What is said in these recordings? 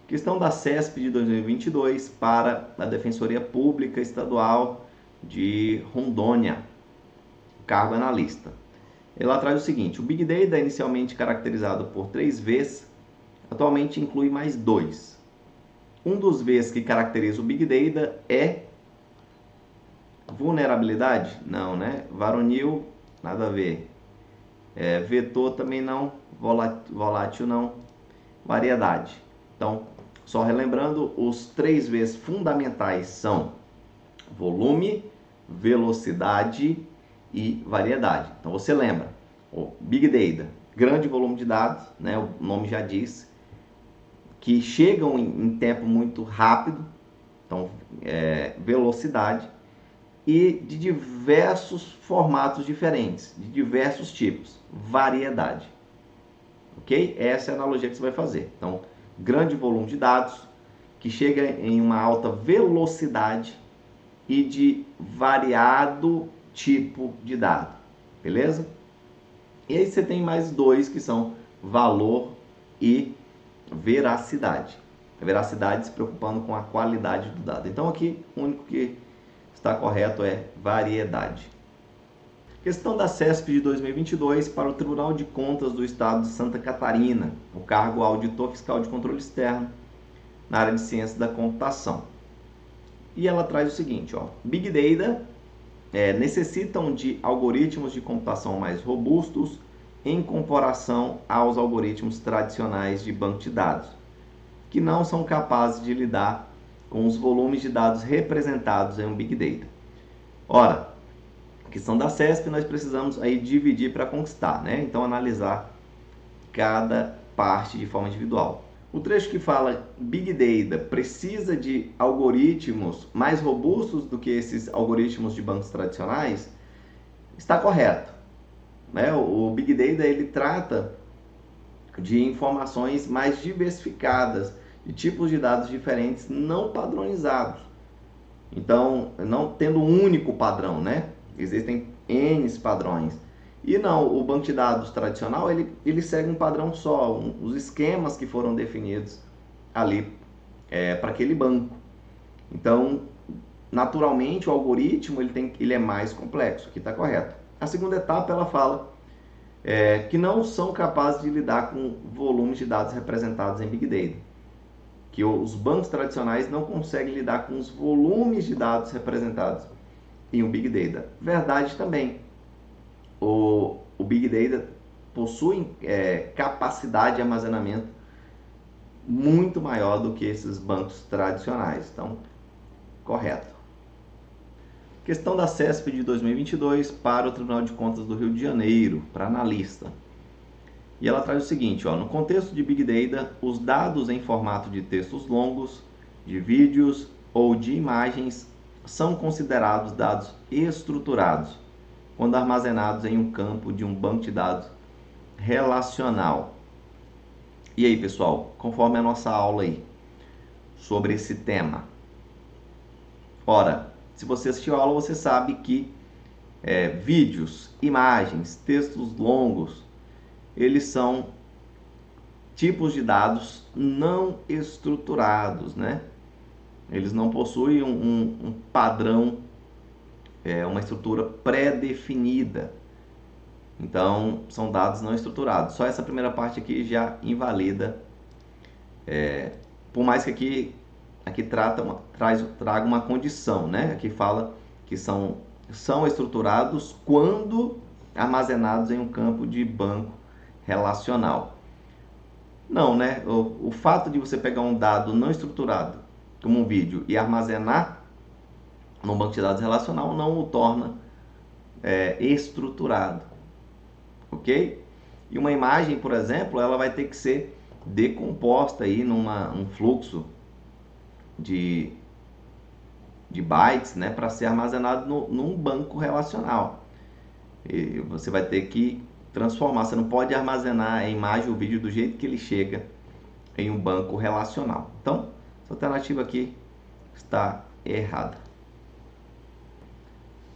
Questão da CESP de 2022 para a Defensoria Pública Estadual de Rondônia, cargo analista. Ela traz o seguinte: o Big Data, inicialmente caracterizado por 3 Vs, atualmente inclui mais 2. Um dos Vs que caracteriza o Big Data é vulnerabilidade? Não, né? Varonil, nada a ver. Vetor também não. Volátil não. Variedade. Então, só relembrando, os 3 Vs fundamentais são volume, velocidade e variedade. Então você lembra, o Big Data, grande volume de dados, né, o nome já diz, que chegam em tempo muito rápido, então velocidade, e de diversos formatos diferentes, de diversos tipos, variedade. Ok? Essa é a analogia que você vai fazer. Então, grande volume de dados, que chega em uma alta velocidade e de variado tipo de dado, beleza? E aí você tem mais 2 que são valor e veracidade. A veracidade se preocupando com a qualidade do dado. Então aqui o único que está correto é variedade. Questão da CESP de 2022 para o Tribunal de Contas do Estado de Santa Catarina, o cargo auditor fiscal de controle externo na área de ciência da computação. E ela traz o seguinte, ó: Big Data necessitam de algoritmos de computação mais robustos em comparação aos algoritmos tradicionais de banco de dados, que não são capazes de lidar com os volumes de dados representados em um Big Data. Ora, questão da CESP, nós precisamos aí dividir para conquistar, né? Então, analisar cada parte de forma individual. O trecho que fala Big Data precisa de algoritmos mais robustos do que esses algoritmos de bancos tradicionais está correto, né? O Big Data ele trata de informações mais diversificadas, de tipos de dados diferentes, não padronizados. Então, não tendo um único padrão, né? Existem N padrões. E não, o banco de dados tradicional, ele segue um padrão só, os esquemas que foram definidos ali para aquele banco. Então, naturalmente, o algoritmo ele é mais complexo, aqui está correto. A segunda etapa, ela fala que não são capazes de lidar com volumes de dados representados em Big Data. Que os bancos tradicionais não conseguem lidar com os volumes de dados representados em um Big Data. Verdade também. O Big Data possui capacidade de armazenamento muito maior do que esses bancos tradicionais. Então, correto. Questão da CESP de 2022 para o Tribunal de Contas do Rio de Janeiro, para analista. E ela traz o seguinte, ó: no contexto de Big Data, os dados em formato de textos longos, de vídeos ou de imagens são considerados dados estruturados quando armazenados em um campo de um banco de dados relacional. E aí, pessoal, conforme a nossa aula aí sobre esse tema. Ora, se você assistiu a aula, você sabe que vídeos, imagens, textos longos, eles são tipos de dados não estruturados, né? Eles não possuem um padrão, uma estrutura pré-definida. Então, são dados não estruturados. Só essa primeira parte aqui já invalida, por mais que aqui traga uma condição, né? Aqui fala que são estruturados quando armazenados em um campo de banco relacional. Não, né? O fato de você pegar um dado não estruturado, como um vídeo, e armazenar num banco de dados relacional não o torna estruturado, ok? E uma imagem, por exemplo, ela vai ter que ser decomposta aí num fluxo de bytes, né, para ser armazenado num banco relacional. E você vai ter que transformar, você não pode armazenar a imagem ou vídeo do jeito que ele chega em um banco relacional. Então, essa alternativa aqui está errada.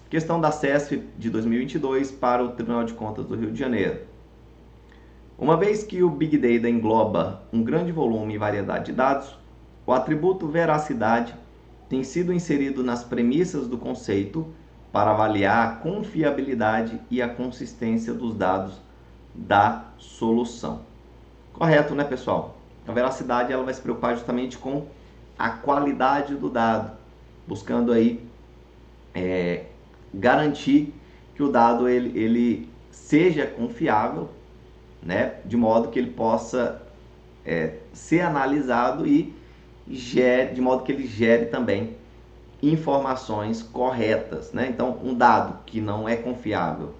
Questão da CESP de 2022 para o Tribunal de Contas do Rio de Janeiro. Uma vez que o Big Data engloba um grande volume e variedade de dados, o atributo veracidade tem sido inserido nas premissas do conceito para avaliar a confiabilidade e a consistência dos dados da solução. Correto, né, pessoal? A veracidade ela vai se preocupar justamente com a qualidade do dado, buscando aí garantir que o dado ele seja confiável, né, de modo que ele possa ser analisado e de modo que ele gere também informações corretas, né? Então, um dado que não é confiável,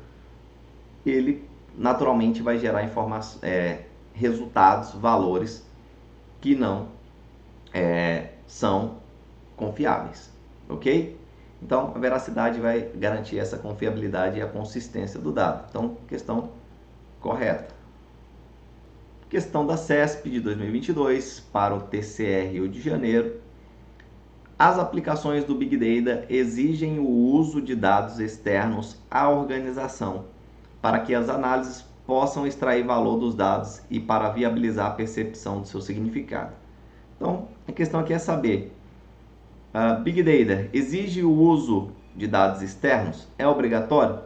ele naturalmente vai gerar resultados, valores que não são confiáveis, ok? Então, a veracidade vai garantir essa confiabilidade e a consistência do dado. Então, questão correta. Questão da CESP de 2022 para o TCR Rio de Janeiro. As aplicações do Big Data exigem o uso de dados externos à organização para que as análises possam extrair valor dos dados e para viabilizar a percepção do seu significado. Então, a questão aqui é saber, Big Data exige o uso de dados externos? É obrigatório?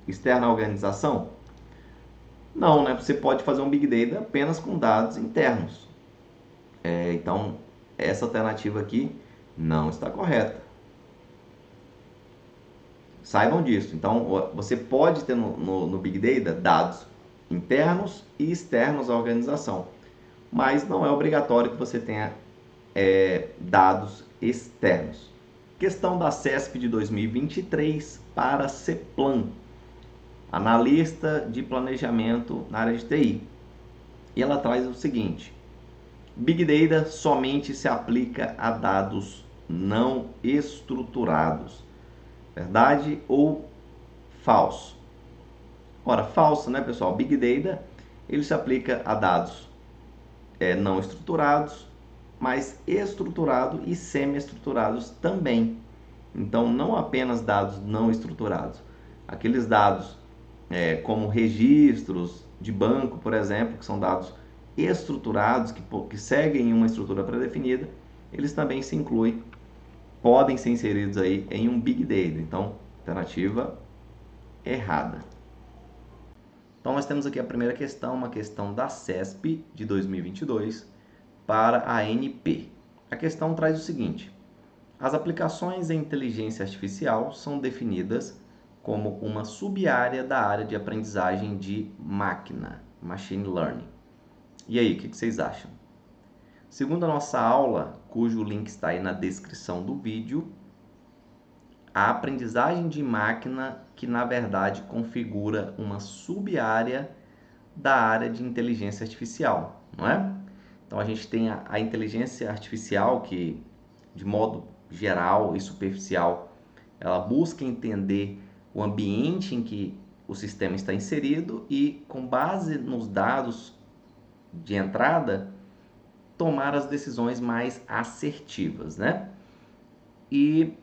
Externo à organização? Não, né? Você pode fazer um Big Data apenas com dados internos. Então, essa alternativa aqui não está correta. Saibam disso. Então, você pode ter no Big Data dados internos e externos à organização, mas não é obrigatório que você tenha dados externos. Questão da CESP de 2023 para CEPLAN, analista de planejamento na área de TI. E ela traz o seguinte: Big Data somente se aplica a dados não estruturados. Verdade ou falso? Ora, falso, né, pessoal? Big Data, ele se aplica a dados não estruturados, mas estruturado e semi-estruturados também. Então, não apenas dados não estruturados. Aqueles dados como registros de banco, por exemplo, que são dados estruturados, que seguem uma estrutura pré-definida, eles também se incluem, podem ser inseridos aí em um Big Data. Então, alternativa errada. Então, nós temos aqui a primeira questão, uma questão da CESP de 2022 para a ANP. A questão traz o seguinte: as aplicações em inteligência artificial são definidas como uma sub-área da área de aprendizagem de máquina, Machine Learning. E aí, o que vocês acham? Segundo a nossa aula, cujo link está aí na descrição do vídeo, a aprendizagem de máquina que, na verdade, configura uma sub-área da área de inteligência artificial, não é? Então, a gente tem a inteligência artificial que, de modo geral e superficial, ela busca entender o ambiente em que o sistema está inserido e, com base nos dados de entrada, tomar as decisões mais assertivas, né? E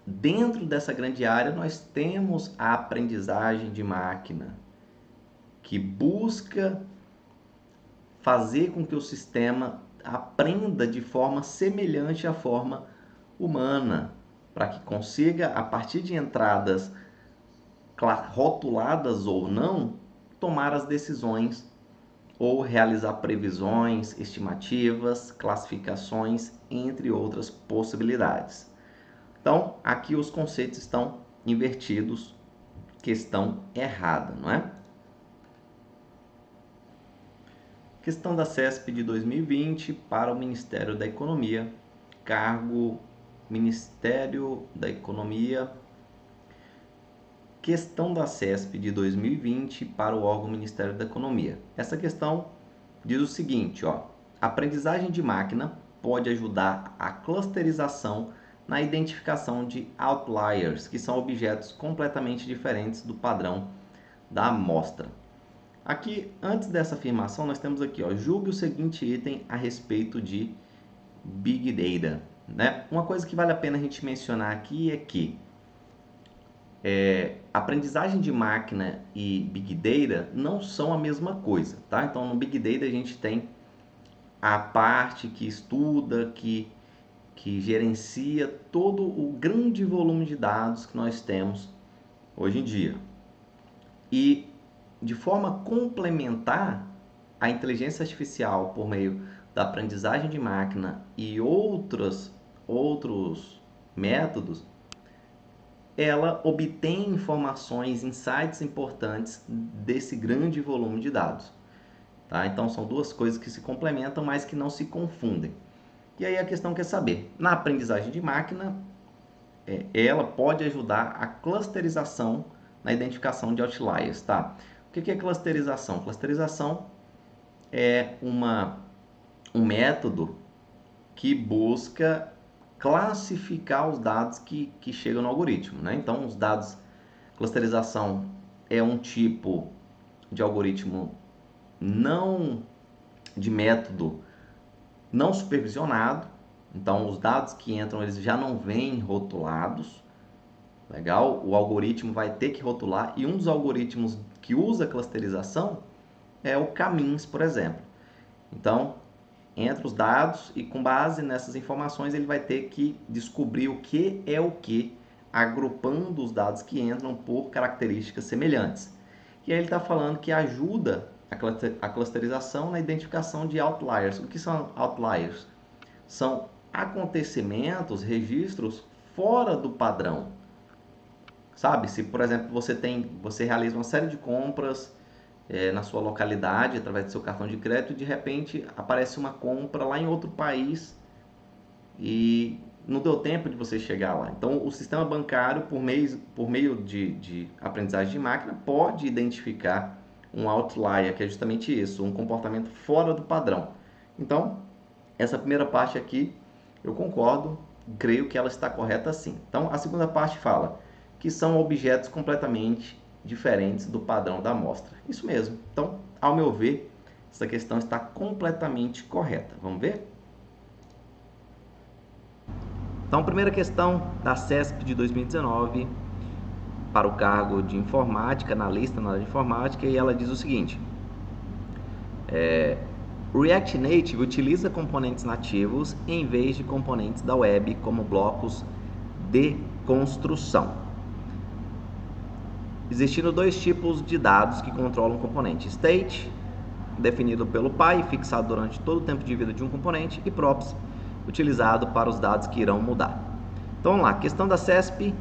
dentro dessa grande área nós temos a aprendizagem de máquina, que busca fazer com que o sistema aprenda de forma semelhante à forma humana, para que consiga, a partir de entradas rotuladas ou não, tomar as decisões ou realizar previsões, estimativas, classificações, entre outras possibilidades. Então, aqui os conceitos estão invertidos, questão errada, não é? Questão da CESP de 2020 para o Ministério da Economia, cargo Ministério da Economia. Questão da CESP de 2020 para o órgão Ministério da Economia. Essa questão diz o seguinte, ó: aprendizagem de máquina pode ajudar a clusterização na identificação de outliers, que são objetos completamente diferentes do padrão da amostra. Aqui, antes dessa afirmação, nós temos aqui, ó, julgue o seguinte item a respeito de Big Data, né? Uma coisa que vale a pena a gente mencionar aqui é que Aprendizagem de máquina e Big Data não são a mesma coisa, tá? Então, no Big Data a gente tem a parte que estuda, que gerencia todo o grande volume de dados que nós temos hoje em dia. E de forma complementar, a inteligência artificial por meio da aprendizagem de máquina e outros métodos, ela obtém informações, insights importantes desse grande volume de dados. Tá? Então são duas coisas que se complementam, mas que não se confundem. E aí a questão quer saber, na aprendizagem de máquina, ela pode ajudar a clusterização na identificação de outliers. Tá? O que é clusterização? Clusterização é um método que busca classificar os dados que chegam no algoritmo, né? Então, os dados, clusterização é um tipo de algoritmo de método não supervisionado. Então, os dados que entram, eles já não vêm rotulados. Legal? O algoritmo vai ter que rotular, e um dos algoritmos que usa clusterização é o K-means, por exemplo. Então, entra os dados e com base nessas informações ele vai ter que descobrir o que é o que, agrupando os dados que entram por características semelhantes. E aí ele está falando que ajuda a clusterização na identificação de outliers. O que são outliers? São acontecimentos, registros fora do padrão. Sabe, se por exemplo você realiza uma série de compras na sua localidade, através do seu cartão de crédito, e de repente aparece uma compra lá em outro país e não deu tempo de você chegar lá. Então, o sistema bancário, por meio de aprendizagem de máquina, pode identificar um outlier, que é justamente isso, um comportamento fora do padrão. Então, essa primeira parte aqui, eu concordo, creio que ela está correta sim. Então, a segunda parte fala que são objetos completamente diferentes do padrão da amostra. Isso mesmo. Então, ao meu ver, essa questão está completamente correta. Vamos ver? Então, primeira questão da CESP de 2019 para o cargo de informática, analista na área de informática, e ela diz o seguinte: React Native utiliza componentes nativos em vez de componentes da web como blocos de construção. Existindo dois tipos de dados que controlam o componente: state, definido pelo pai e fixado durante todo o tempo de vida de um componente, e props, utilizado para os dados que irão mudar. Então vamos lá, questão da CESP.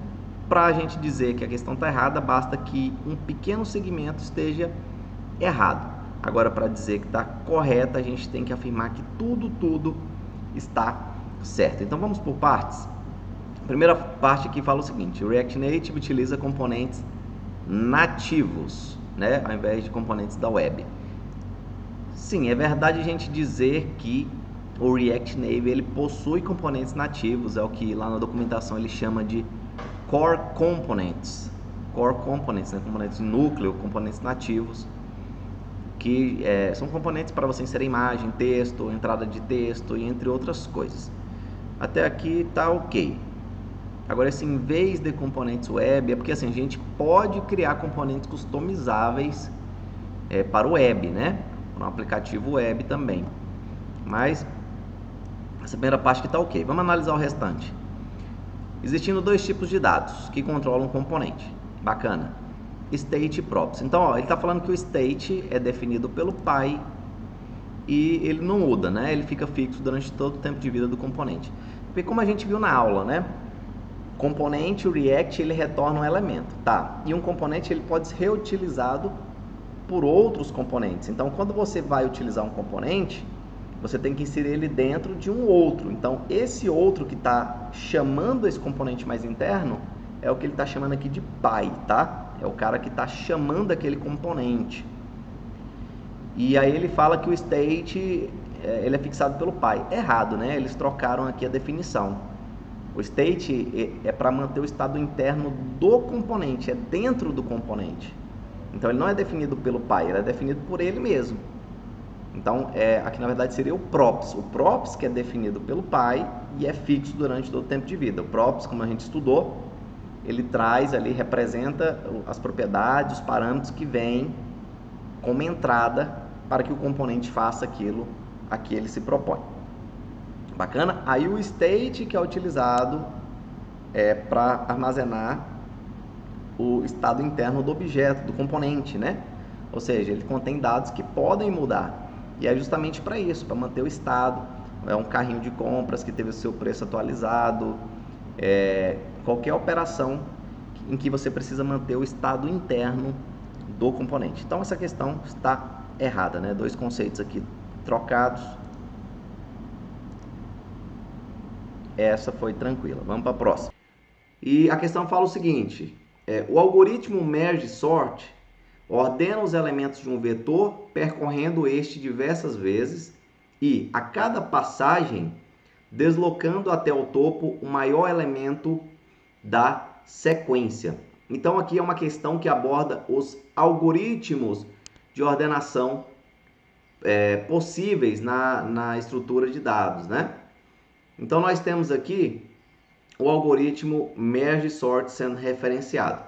Para a gente dizer que a questão está errada, basta que um pequeno segmento esteja errado. Agora, para dizer que está correta, a gente tem que afirmar que tudo está certo. Então vamos por partes. A primeira parte aqui fala o seguinte: o React Native utiliza componentes nativos, né, ao invés de componentes da web. Sim, é verdade a gente dizer que o React Native ele possui componentes nativos, é o que lá na documentação ele chama de Core Components. Core Components, né, componentes de núcleo, componentes nativos, que são componentes para você inserir imagem, texto, entrada de texto e entre outras coisas. Até aqui tá ok. Agora, esse em vez de componentes web, é porque assim, a gente pode criar componentes customizáveis para o web, né? Para um aplicativo web também. Mas essa primeira parte que está ok. Vamos analisar o restante. Existindo dois tipos de dados que controlam um componente. Bacana. State e props. Então, ó, ele está falando que o state é definido pelo pai e ele não muda, né? Ele fica fixo durante todo o tempo de vida do componente. Porque como a gente viu na aula, né? Componente, o React, ele retorna um elemento, tá? E um componente, ele pode ser reutilizado por outros componentes. Então, quando você vai utilizar um componente, você tem que inserir ele dentro de um outro. Então, esse outro que está chamando esse componente mais interno é o que ele está chamando aqui de pai, tá? É o cara que está chamando aquele componente. E aí ele fala que o state ele é fixado pelo pai. Errado, né? Eles trocaram aqui a definição. O state é para manter o estado interno do componente, é dentro do componente. Então ele não é definido pelo pai, ele é definido por ele mesmo. Então aqui na verdade seria o props. O props que é definido pelo pai e é fixo durante todo o tempo de vida. O props, como a gente estudou, ele traz ali, representa as propriedades, os parâmetros que vêm como entrada para que o componente faça aquilo a que ele se propõe. Bacana? Aí o state que é utilizado para armazenar o estado interno do objeto, do componente, né? Ou seja, ele contém dados que podem mudar. E é justamente para isso, para manter o estado. É um carrinho de compras que teve o seu preço atualizado. Qualquer operação em que você precisa manter o estado interno do componente. Então essa questão está errada, né? Dois conceitos aqui trocados. Essa foi tranquila. Vamos para a próxima. E a questão fala o seguinte: o algoritmo merge sort ordena os elementos de um vetor percorrendo este diversas vezes e, a cada passagem, deslocando até o topo o maior elemento da sequência. Então aqui é uma questão que aborda os algoritmos de ordenação possíveis na estrutura de dados, né? Então nós temos aqui o algoritmo merge sort sendo referenciado.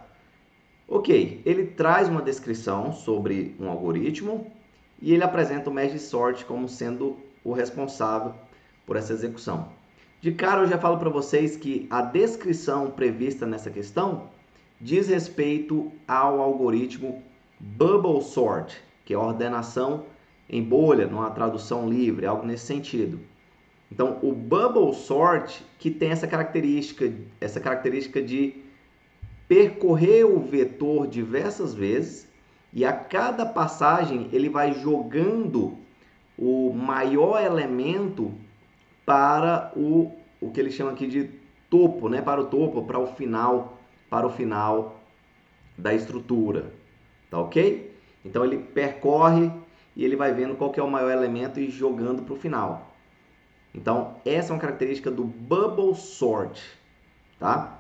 Ok, ele traz uma descrição sobre um algoritmo e ele apresenta o merge sort como sendo o responsável por essa execução. De cara eu já falo para vocês que a descrição prevista nessa questão diz respeito ao algoritmo bubble sort, que é a ordenação em bolha, numa tradução livre, algo nesse sentido. Então, o bubble sort que tem essa característica de percorrer o vetor diversas vezes e a cada passagem ele vai jogando o maior elemento para o que ele chama aqui de topo, né? Para o topo, para o final da estrutura, tá ok? Então ele percorre e ele vai vendo qual que é o maior elemento e jogando para o final. Então, essa é uma característica do bubble sort, tá?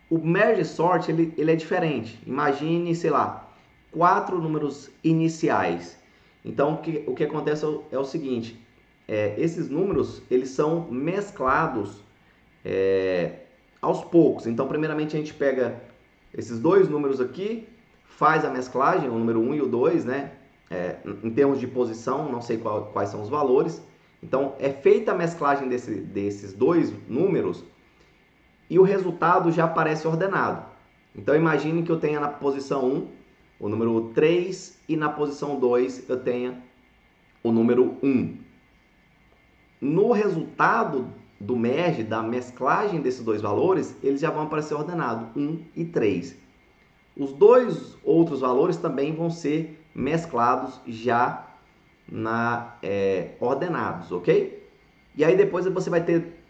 O merge sort, ele é diferente. Imagine, sei lá, 4 números iniciais. Então, o que acontece é o seguinte, esses números, eles são mesclados aos poucos. Então, primeiramente, a gente pega esses dois números aqui, faz a mesclagem, o número 1 e o 2, né? Em termos de posição, não sei quais são os valores. Então, é feita a mesclagem desses dois números e o resultado já aparece ordenado. Então, imagine que eu tenha na posição 1 o número 3 e na posição 2 eu tenha o número 1. No resultado do merge, da mesclagem desses dois valores, eles já vão aparecer ordenados, 1 e 3. Os dois outros valores também vão ser mesclados já ordenados, ok? E aí depois você vai ter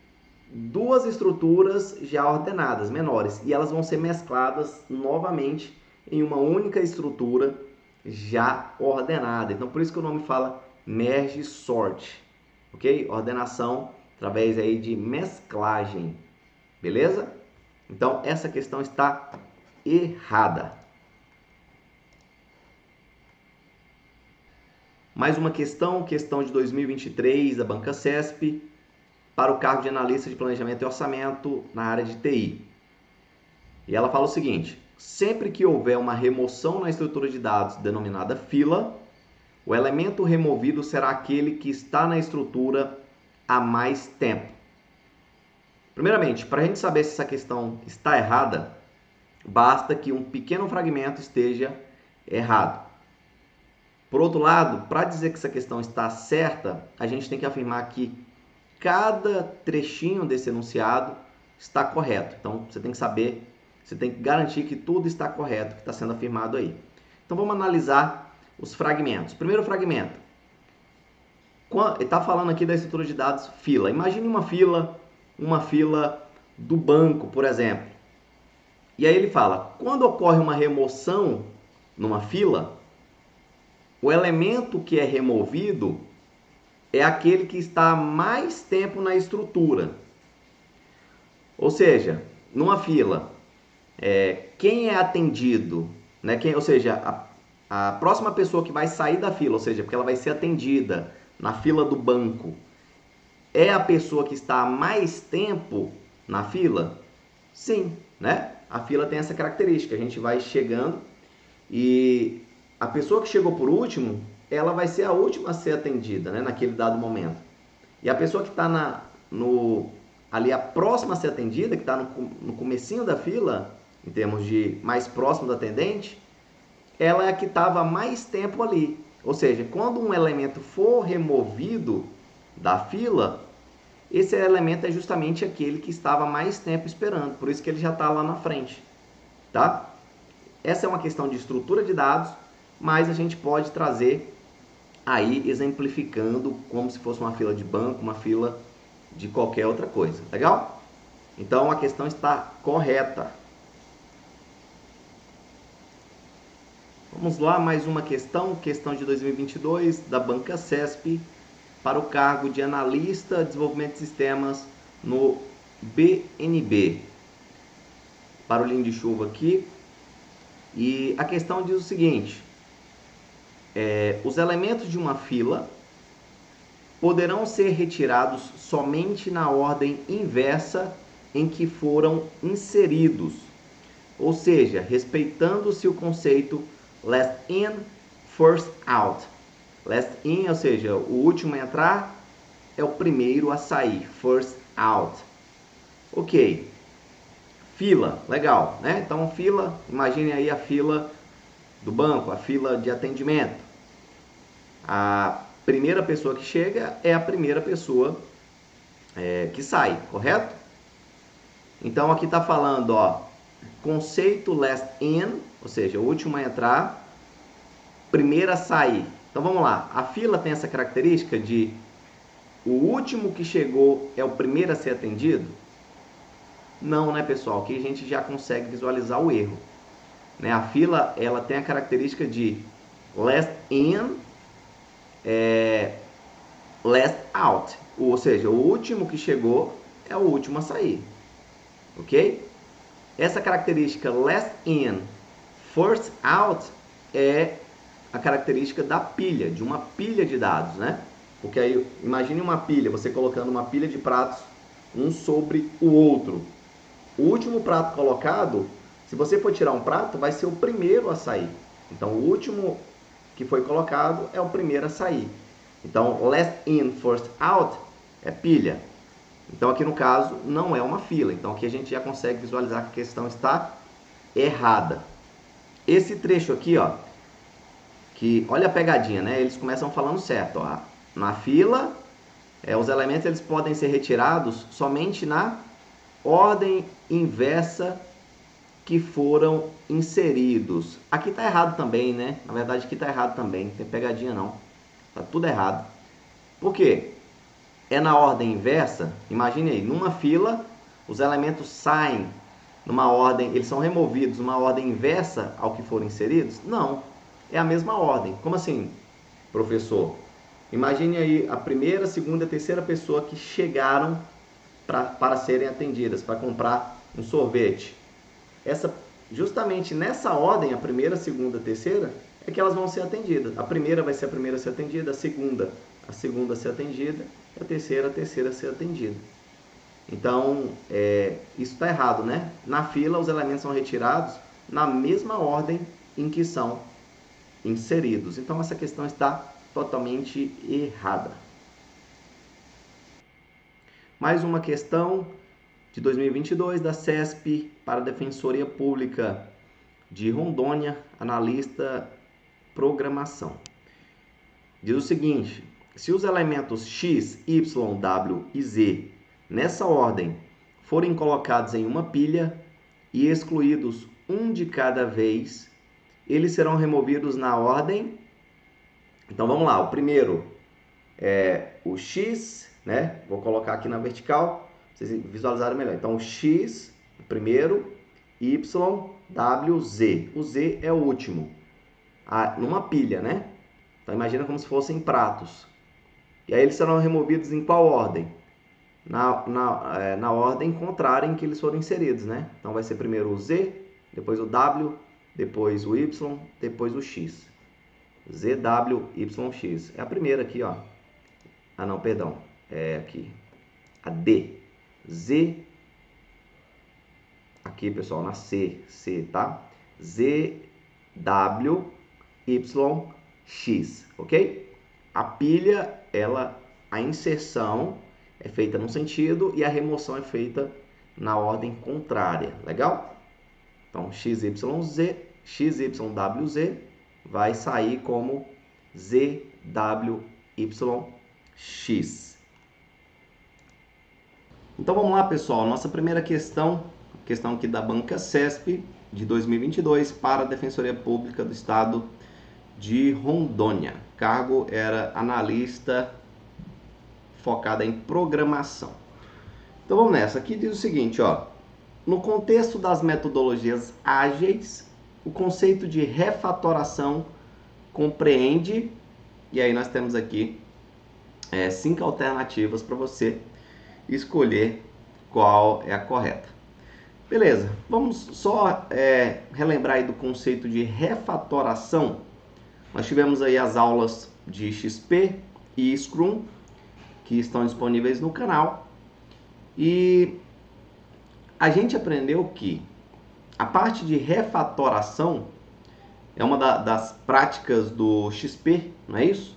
duas estruturas já ordenadas, menores, e elas vão ser mescladas novamente em uma única estrutura já ordenada. Então por isso que o nome fala merge sort, ok? Ordenação através aí de mesclagem, beleza? Então essa questão está errada. Mais uma questão de 2023 da Banca CESP, para o cargo de analista de planejamento e orçamento na área de TI. E ela fala o seguinte: sempre que houver uma remoção na estrutura de dados denominada fila, o elemento removido será aquele que está na estrutura há mais tempo. Primeiramente, para a gente saber se essa questão está errada, basta que um pequeno fragmento esteja errado. Por outro lado, para dizer que essa questão está certa, a gente tem que afirmar que cada trechinho desse enunciado está correto. Então, você tem que saber, você tem que garantir que tudo está correto, que está sendo afirmado aí. Então, vamos analisar os fragmentos. Primeiro fragmento. Ele está falando aqui da estrutura de dados fila. Imagine uma fila do banco, por exemplo. E aí ele fala, quando ocorre uma remoção numa fila, o elemento que é removido é aquele que está há mais tempo na estrutura. Ou seja, numa fila, quem é atendido, né? Ou seja, a próxima pessoa que vai sair da fila, ou seja, porque ela vai ser atendida na fila do banco, é a pessoa que está há mais tempo na fila? Sim, né? a fila tem essa característica, a gente vai chegando e a pessoa que chegou por último, ela vai ser a última a ser atendida, né, naquele dado momento. E a pessoa que está ali a próxima a ser atendida, que está no comecinho da fila, em termos de mais próximo do atendente, ela é a que estava mais tempo ali. Ou seja, quando um elemento for removido da fila, esse elemento é justamente aquele que estava mais tempo esperando, por isso que ele já está lá na frente, tá? Essa é uma questão de estrutura de dados, mas a gente pode trazer aí exemplificando como se fosse uma fila de banco, uma fila de qualquer outra coisa, legal? Então a questão está correta. Vamos lá, mais uma questão de 2022 da Banca CESP para o cargo de analista de desenvolvimento de sistemas no BNB. Barulhinho de chuva aqui. E a questão diz o seguinte: os elementos de uma fila poderão ser retirados somente na ordem inversa em que foram inseridos, ou seja, respeitando-se o conceito last in, first out. Last in, ou seja, o último a entrar é o primeiro a sair, first out. Ok, fila, legal, né? Então fila, imagine aí a fila do banco, a fila de atendimento. A primeira pessoa que chega é a primeira pessoa que sai, correto? Então aqui está falando, ó, conceito last in, ou seja, o último a entrar, primeiro a sair. Então vamos lá, a fila tem essa característica de o último que chegou é o primeiro a ser atendido? Não, né, pessoal? Aqui a gente já consegue visualizar o erro. Né? A fila ela tem a característica de last in, last out. Ou seja, o último que chegou é o último a sair. Ok? Essa característica last in, first out é a característica da pilha, de uma pilha de dados, né? Porque aí, imagine uma pilha, você colocando uma pilha de pratos um sobre o outro. O último prato colocado, se você for tirar um prato, vai ser o primeiro a sair. Então, o último que foi colocado é o primeiro a sair. Então, last in, first out é pilha. Então, aqui no caso, não é uma fila. Então, aqui a gente já consegue visualizar que a questão está errada. Esse trecho aqui, ó, que olha a pegadinha, né? Eles começam falando certo, ó. Na fila, os elementos eles podem ser retirados somente na ordem inversa que foram inseridos. Aqui está errado também, né? Na verdade, aqui está errado também. Não tem pegadinha, não. Tá tudo errado. Por quê? É na ordem inversa. Imagine aí, numa fila, os elementos saem numa ordem, eles são removidos numa ordem inversa ao que foram inseridos? Não. É a mesma ordem. Como assim, professor? Imagine aí a primeira, segunda e terceira pessoa que chegaram para serem atendidas, para comprar um sorvete. Justamente nessa ordem, a primeira, a segunda, a terceira, é que elas vão ser atendidas. A primeira vai ser a primeira a ser atendida, a segunda a ser atendida, a terceira a ser atendida. Então, isso está errado, né? Na fila, os elementos são retirados na mesma ordem em que são inseridos. Então, essa questão está totalmente errada. Mais uma questão de 2022 da CESP para a Defensoria Pública de Rondônia, analista programação. Diz o seguinte: se os elementos x, y, w e z nessa ordem forem colocados em uma pilha e excluídos um de cada vez, eles serão removidos na ordem. Então vamos lá, o primeiro é o x, né? Vou colocar aqui na vertical, pra vocês visualizarem melhor. Então o x, o primeiro, y, w, z. O z é o último, numa pilha, né? Então imagina como se fossem pratos. E aí eles serão removidos em qual ordem? Na ordem contrária em que eles foram inseridos, né? Então vai ser primeiro o z, depois o w, depois o y, depois o x. Z, W, Y, X. É a primeira aqui, ó. Ah, não, perdão. É aqui. A D. Z, aqui, pessoal, na C, tá? ZWYX, ok? A pilha, a inserção é feita num sentido e a remoção é feita na ordem contrária, legal? Então, XYWZ vai sair como ZWYX. Então vamos lá, pessoal, nossa primeira questão aqui da banca CESP de 2022 para a Defensoria Pública do Estado de Rondônia. Cargo era analista focada em programação. Então vamos nessa. Aqui diz o seguinte, ó. No contexto das metodologias ágeis, o conceito de refatoração compreende, e aí nós temos aqui 5 alternativas para você escolher qual é a correta. Beleza, vamos só relembrar aí do conceito de refatoração. Nós tivemos aí as aulas de XP e Scrum, que estão disponíveis no canal. E a gente aprendeu que a parte de refatoração é uma das práticas do XP, não é isso?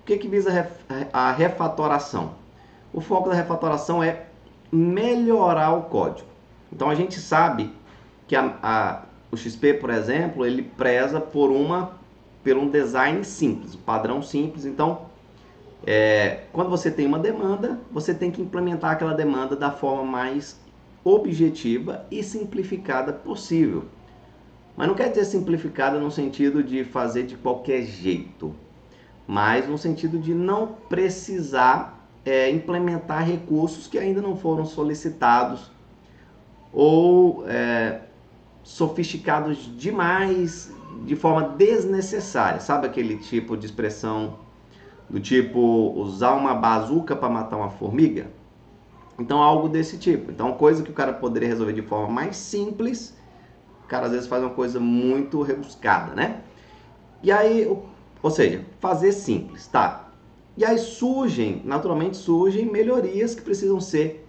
O que visa a refatoração? O foco da refatoração é melhorar o código. Então a gente sabe que o XP, por exemplo, ele preza por um design simples, um padrão simples. Então, quando você tem uma demanda, você tem que implementar aquela demanda da forma mais objetiva e simplificada possível. Mas não quer dizer simplificada no sentido de fazer de qualquer jeito, mas no sentido de não precisar implementar recursos que ainda não foram solicitados ou sofisticados demais de forma desnecessária. Sabe aquele tipo de expressão do tipo usar uma bazuca para matar uma formiga? Então algo desse tipo. Então coisa que o cara poderia resolver de forma mais simples, o cara às vezes faz uma coisa muito rebuscada, né? E aí, ou seja, fazer simples, tá? E aí naturalmente surgem melhorias que precisam ser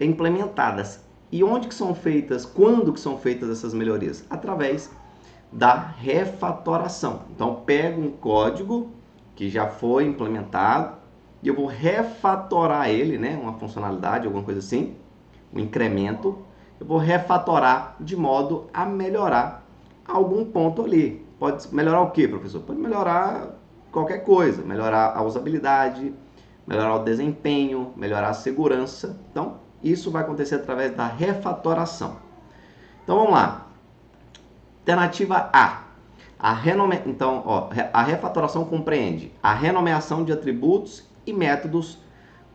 implementadas. E onde que são feitas, quando que são feitas essas melhorias? Através da refatoração. Então, pego um código que já foi implementado e eu vou refatorar ele, né? Uma funcionalidade, alguma coisa assim, um incremento. Eu vou refatorar de modo a melhorar algum ponto ali. Pode melhorar o que, professor? Pode melhorar qualquer coisa. Melhorar a usabilidade, melhorar o desempenho, melhorar a segurança. Então, isso vai acontecer através da refatoração. Então, vamos lá. Alternativa A. Então, a refatoração compreende a renomeação de atributos e métodos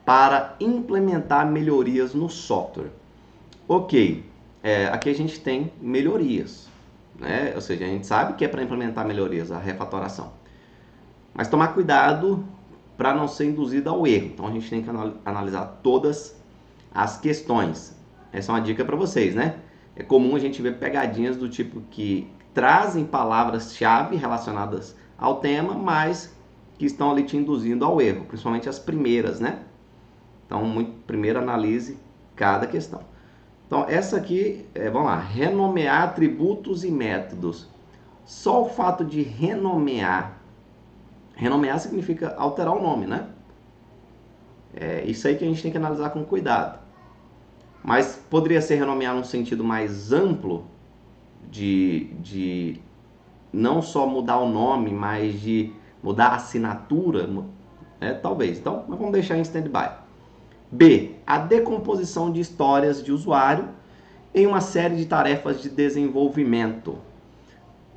para implementar melhorias no software. Ok, aqui a gente tem melhorias, né? Ou seja, a gente sabe que é para implementar melhorias, a refatoração. Mas tomar cuidado para não ser induzido ao erro. Então a gente tem que analisar todas as questões. Essa é uma dica para vocês, né? É comum a gente ver pegadinhas do tipo que trazem palavras-chave relacionadas ao tema, mas que estão ali te induzindo ao erro, principalmente as primeiras, né? Então, primeiro analise cada questão. Então, essa aqui, vamos lá, renomear atributos e métodos. Só o fato de renomear significa alterar o nome, né? Isso aí que a gente tem que analisar com cuidado. Mas poderia ser renomear num sentido mais amplo, de não só mudar o nome, mas de mudar a assinatura, talvez. Então, mas vamos deixar em stand-by. B. A decomposição de histórias de usuário em uma série de tarefas de desenvolvimento.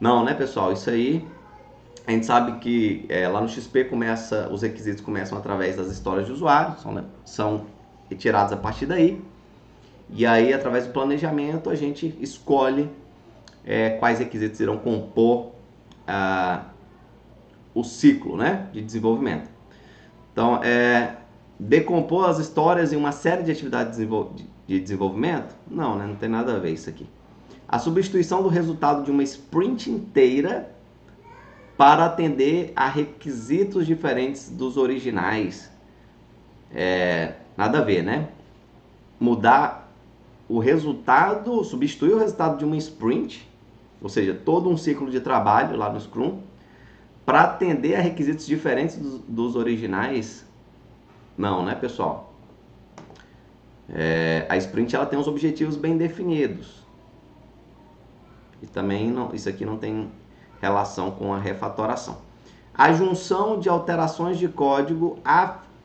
Não, né, pessoal? Isso aí, a gente sabe que lá no XP os requisitos começam através das histórias de usuário, são retirados a partir daí. E aí, através do planejamento, a gente escolhe quais requisitos irão compor o ciclo, né, de desenvolvimento. Então, decompor as histórias em uma série de atividades de desenvolvimento? Não, né, não tem nada a ver isso aqui. A substituição do resultado de uma sprint inteira para atender a requisitos diferentes dos originais. Nada a ver, né? Mudar o resultado, substituir o resultado de uma sprint, ou seja, todo um ciclo de trabalho lá no Scrum, para atender a requisitos diferentes dos originais? Não, né, pessoal? A sprint ela tem os objetivos bem definidos. E também não, isso aqui não tem relação com a refatoração. A junção de alterações de código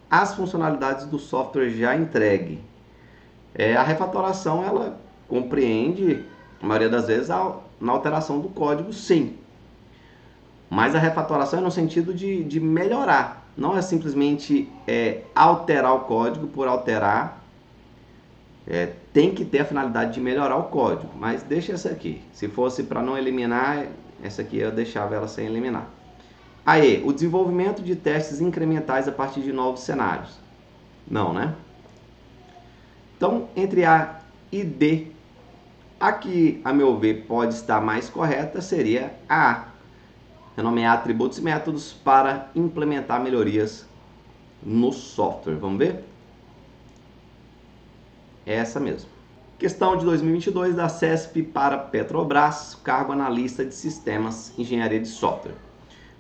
às funcionalidades do software já entregue. A refatoração ela compreende, a maioria das vezes, na alteração do código, sim. Mas a refatoração é no sentido de melhorar. Não é simplesmente alterar o código por alterar. Tem que ter a finalidade de melhorar o código. Mas deixa essa aqui. Se fosse para não eliminar, essa aqui eu deixava ela sem eliminar. Aí, o desenvolvimento de testes incrementais a partir de novos cenários. Não, né? Então, entre A e D, a que, a meu ver, pode estar mais correta seria a A. Renomear atributos e métodos para implementar melhorias no software. Vamos ver? É essa mesmo. Questão de 2022 da CESP para Petrobras, cargo analista de sistemas, engenharia de software.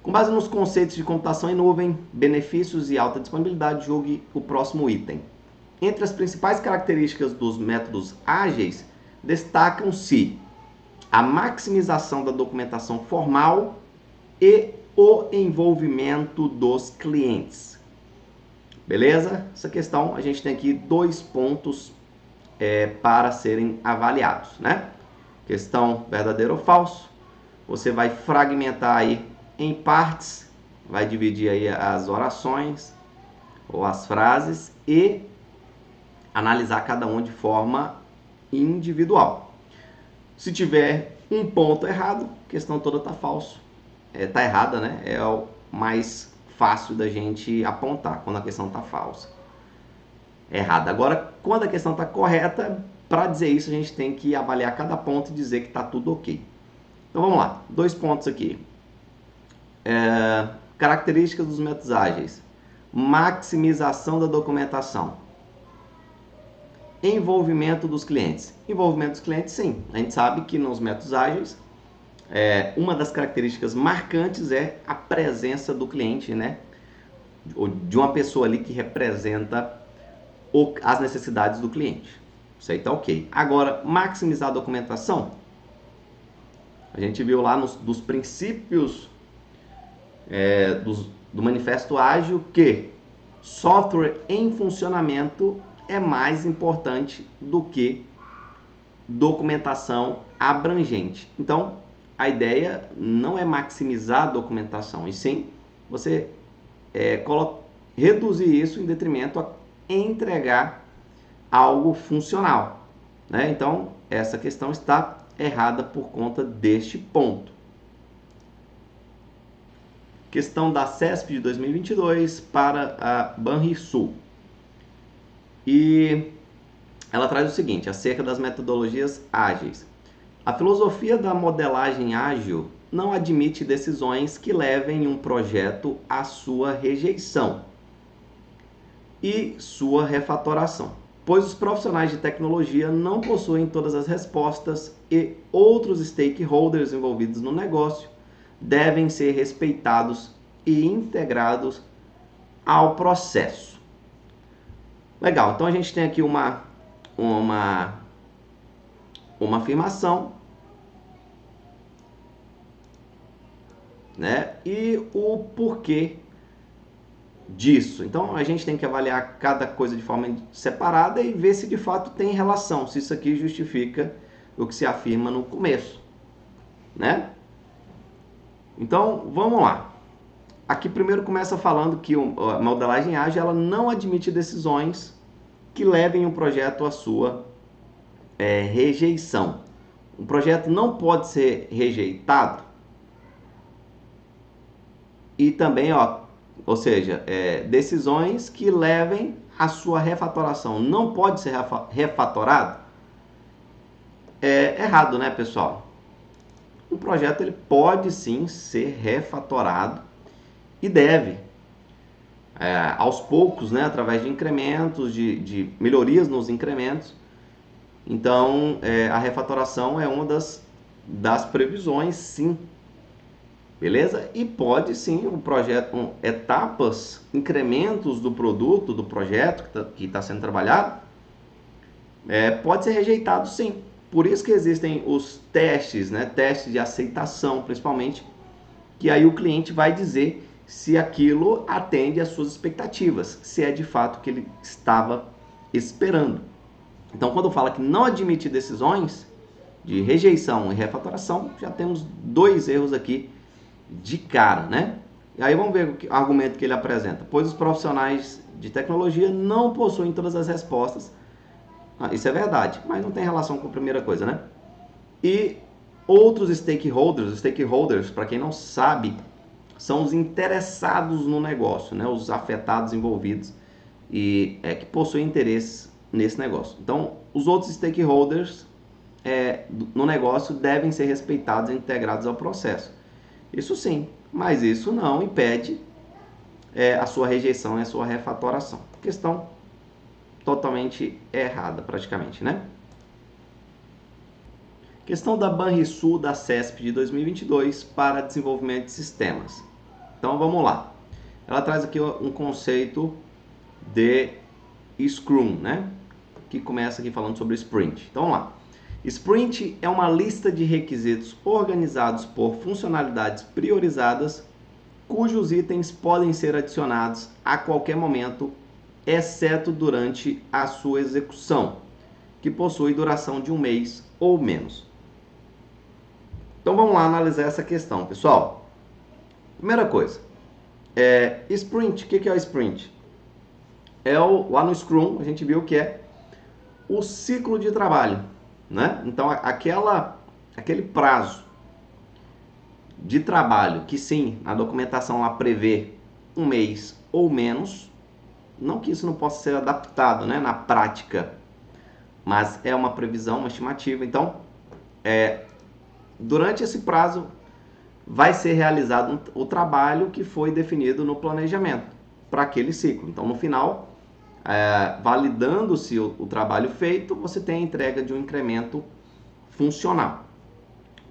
Com base nos conceitos de computação em nuvem, benefícios e alta disponibilidade, julgue o próximo item. Entre as principais características dos métodos ágeis, destacam-se a maximização da documentação formal e o envolvimento dos clientes. Beleza? Essa questão a gente tem aqui 2 pontos para serem avaliados, né? Questão verdadeiro ou falso. Você vai fragmentar aí em partes, vai dividir aí as orações ou as frases e analisar cada um de forma individual. Se tiver um ponto errado, a questão toda está falso. Está errada, né? É o mais fácil da gente apontar quando a questão está falsa. Errada. Agora, quando a questão está correta, para dizer isso a gente tem que avaliar cada ponto e dizer que está tudo ok. Então vamos lá, 2 pontos aqui. Características dos métodos ágeis. Maximização da documentação. Envolvimento dos clientes. Envolvimento dos clientes, sim. A gente sabe que nos métodos ágeis, uma das características marcantes é a presença do cliente, né? De uma pessoa ali que representa as necessidades do cliente. Isso aí tá ok. Agora, maximizar a documentação. A gente viu lá dos princípios do Manifesto Ágil que software em funcionamento é mais importante do que documentação abrangente. Então, a ideia não é maximizar a documentação, e sim você reduzir isso em detrimento a entregar algo funcional, né? Então, essa questão está errada por conta deste ponto. Questão da CESP de 2022 para a Banrisul. E ela traz o seguinte, acerca das metodologias ágeis. A filosofia da modelagem ágil não admite decisões que levem um projeto à sua rejeição e sua refatoração, pois os profissionais de tecnologia não possuem todas as respostas e outros stakeholders envolvidos no negócio devem ser respeitados e integrados ao processo. Legal, então a gente tem aqui uma afirmação, né? E o porquê disso. Então a gente tem que avaliar cada coisa de forma separada e ver se de fato tem relação, se isso aqui justifica o que se afirma no começo, né? Então vamos lá. Aqui primeiro começa falando que a modelagem ágil ela não admite decisões que levem o projeto à sua rejeição. Um projeto não pode ser rejeitado e também, ou seja, decisões que levem à sua refatoração. Não pode ser refatorado? É errado, né, pessoal? Um projeto ele pode sim ser refatorado e deve, aos poucos, né, através de incrementos, de melhorias nos incrementos, Então, a refatoração é uma das previsões, sim. Beleza? E pode sim o projeto, etapas, incrementos do produto, do projeto que está sendo trabalhado, pode ser rejeitado sim. Por isso que existem os testes, né? Testes de aceitação, principalmente, que aí o cliente vai dizer se aquilo atende às suas expectativas, se é de fato o que ele estava esperando. Então, quando fala que não admite decisões de rejeição e refatoração, já temos 2 erros aqui de cara, né? E aí vamos ver o argumento que ele apresenta. Pois os profissionais de tecnologia não possuem todas as respostas. Isso é verdade, mas não tem relação com a primeira coisa, né? E outros stakeholders, para quem não sabe, são os interessados no negócio, né? Os afetados, envolvidos e que possuem interesses nesse negócio. Então, os outros stakeholders no negócio devem ser respeitados e integrados ao processo. Isso sim, mas isso não impede a sua rejeição e a sua refatoração. Questão totalmente errada, praticamente, né? Questão da Banrisul da CESP de 2022 para desenvolvimento de sistemas. Então vamos lá. Ela traz aqui um conceito de Scrum, né? Que começa aqui falando sobre Sprint. Então vamos lá. Sprint é uma lista de requisitos organizados por funcionalidades priorizadas, cujos itens podem ser adicionados a qualquer momento, exceto durante a sua execução, que possui duração de 1 mês ou menos. Então vamos lá analisar essa questão, pessoal. Primeira coisa, Sprint. O que é o Sprint? Lá no Scrum a gente viu que é o ciclo de trabalho, né? Então aquele prazo de trabalho que sim, a documentação lá prevê 1 mês ou menos, não que isso não possa ser adaptado, né, na prática, mas é uma previsão, uma estimativa. Então, durante esse prazo vai ser realizado o trabalho que foi definido no planejamento para aquele ciclo. Então, no final, validando-se o trabalho feito, você tem a entrega de um incremento funcional.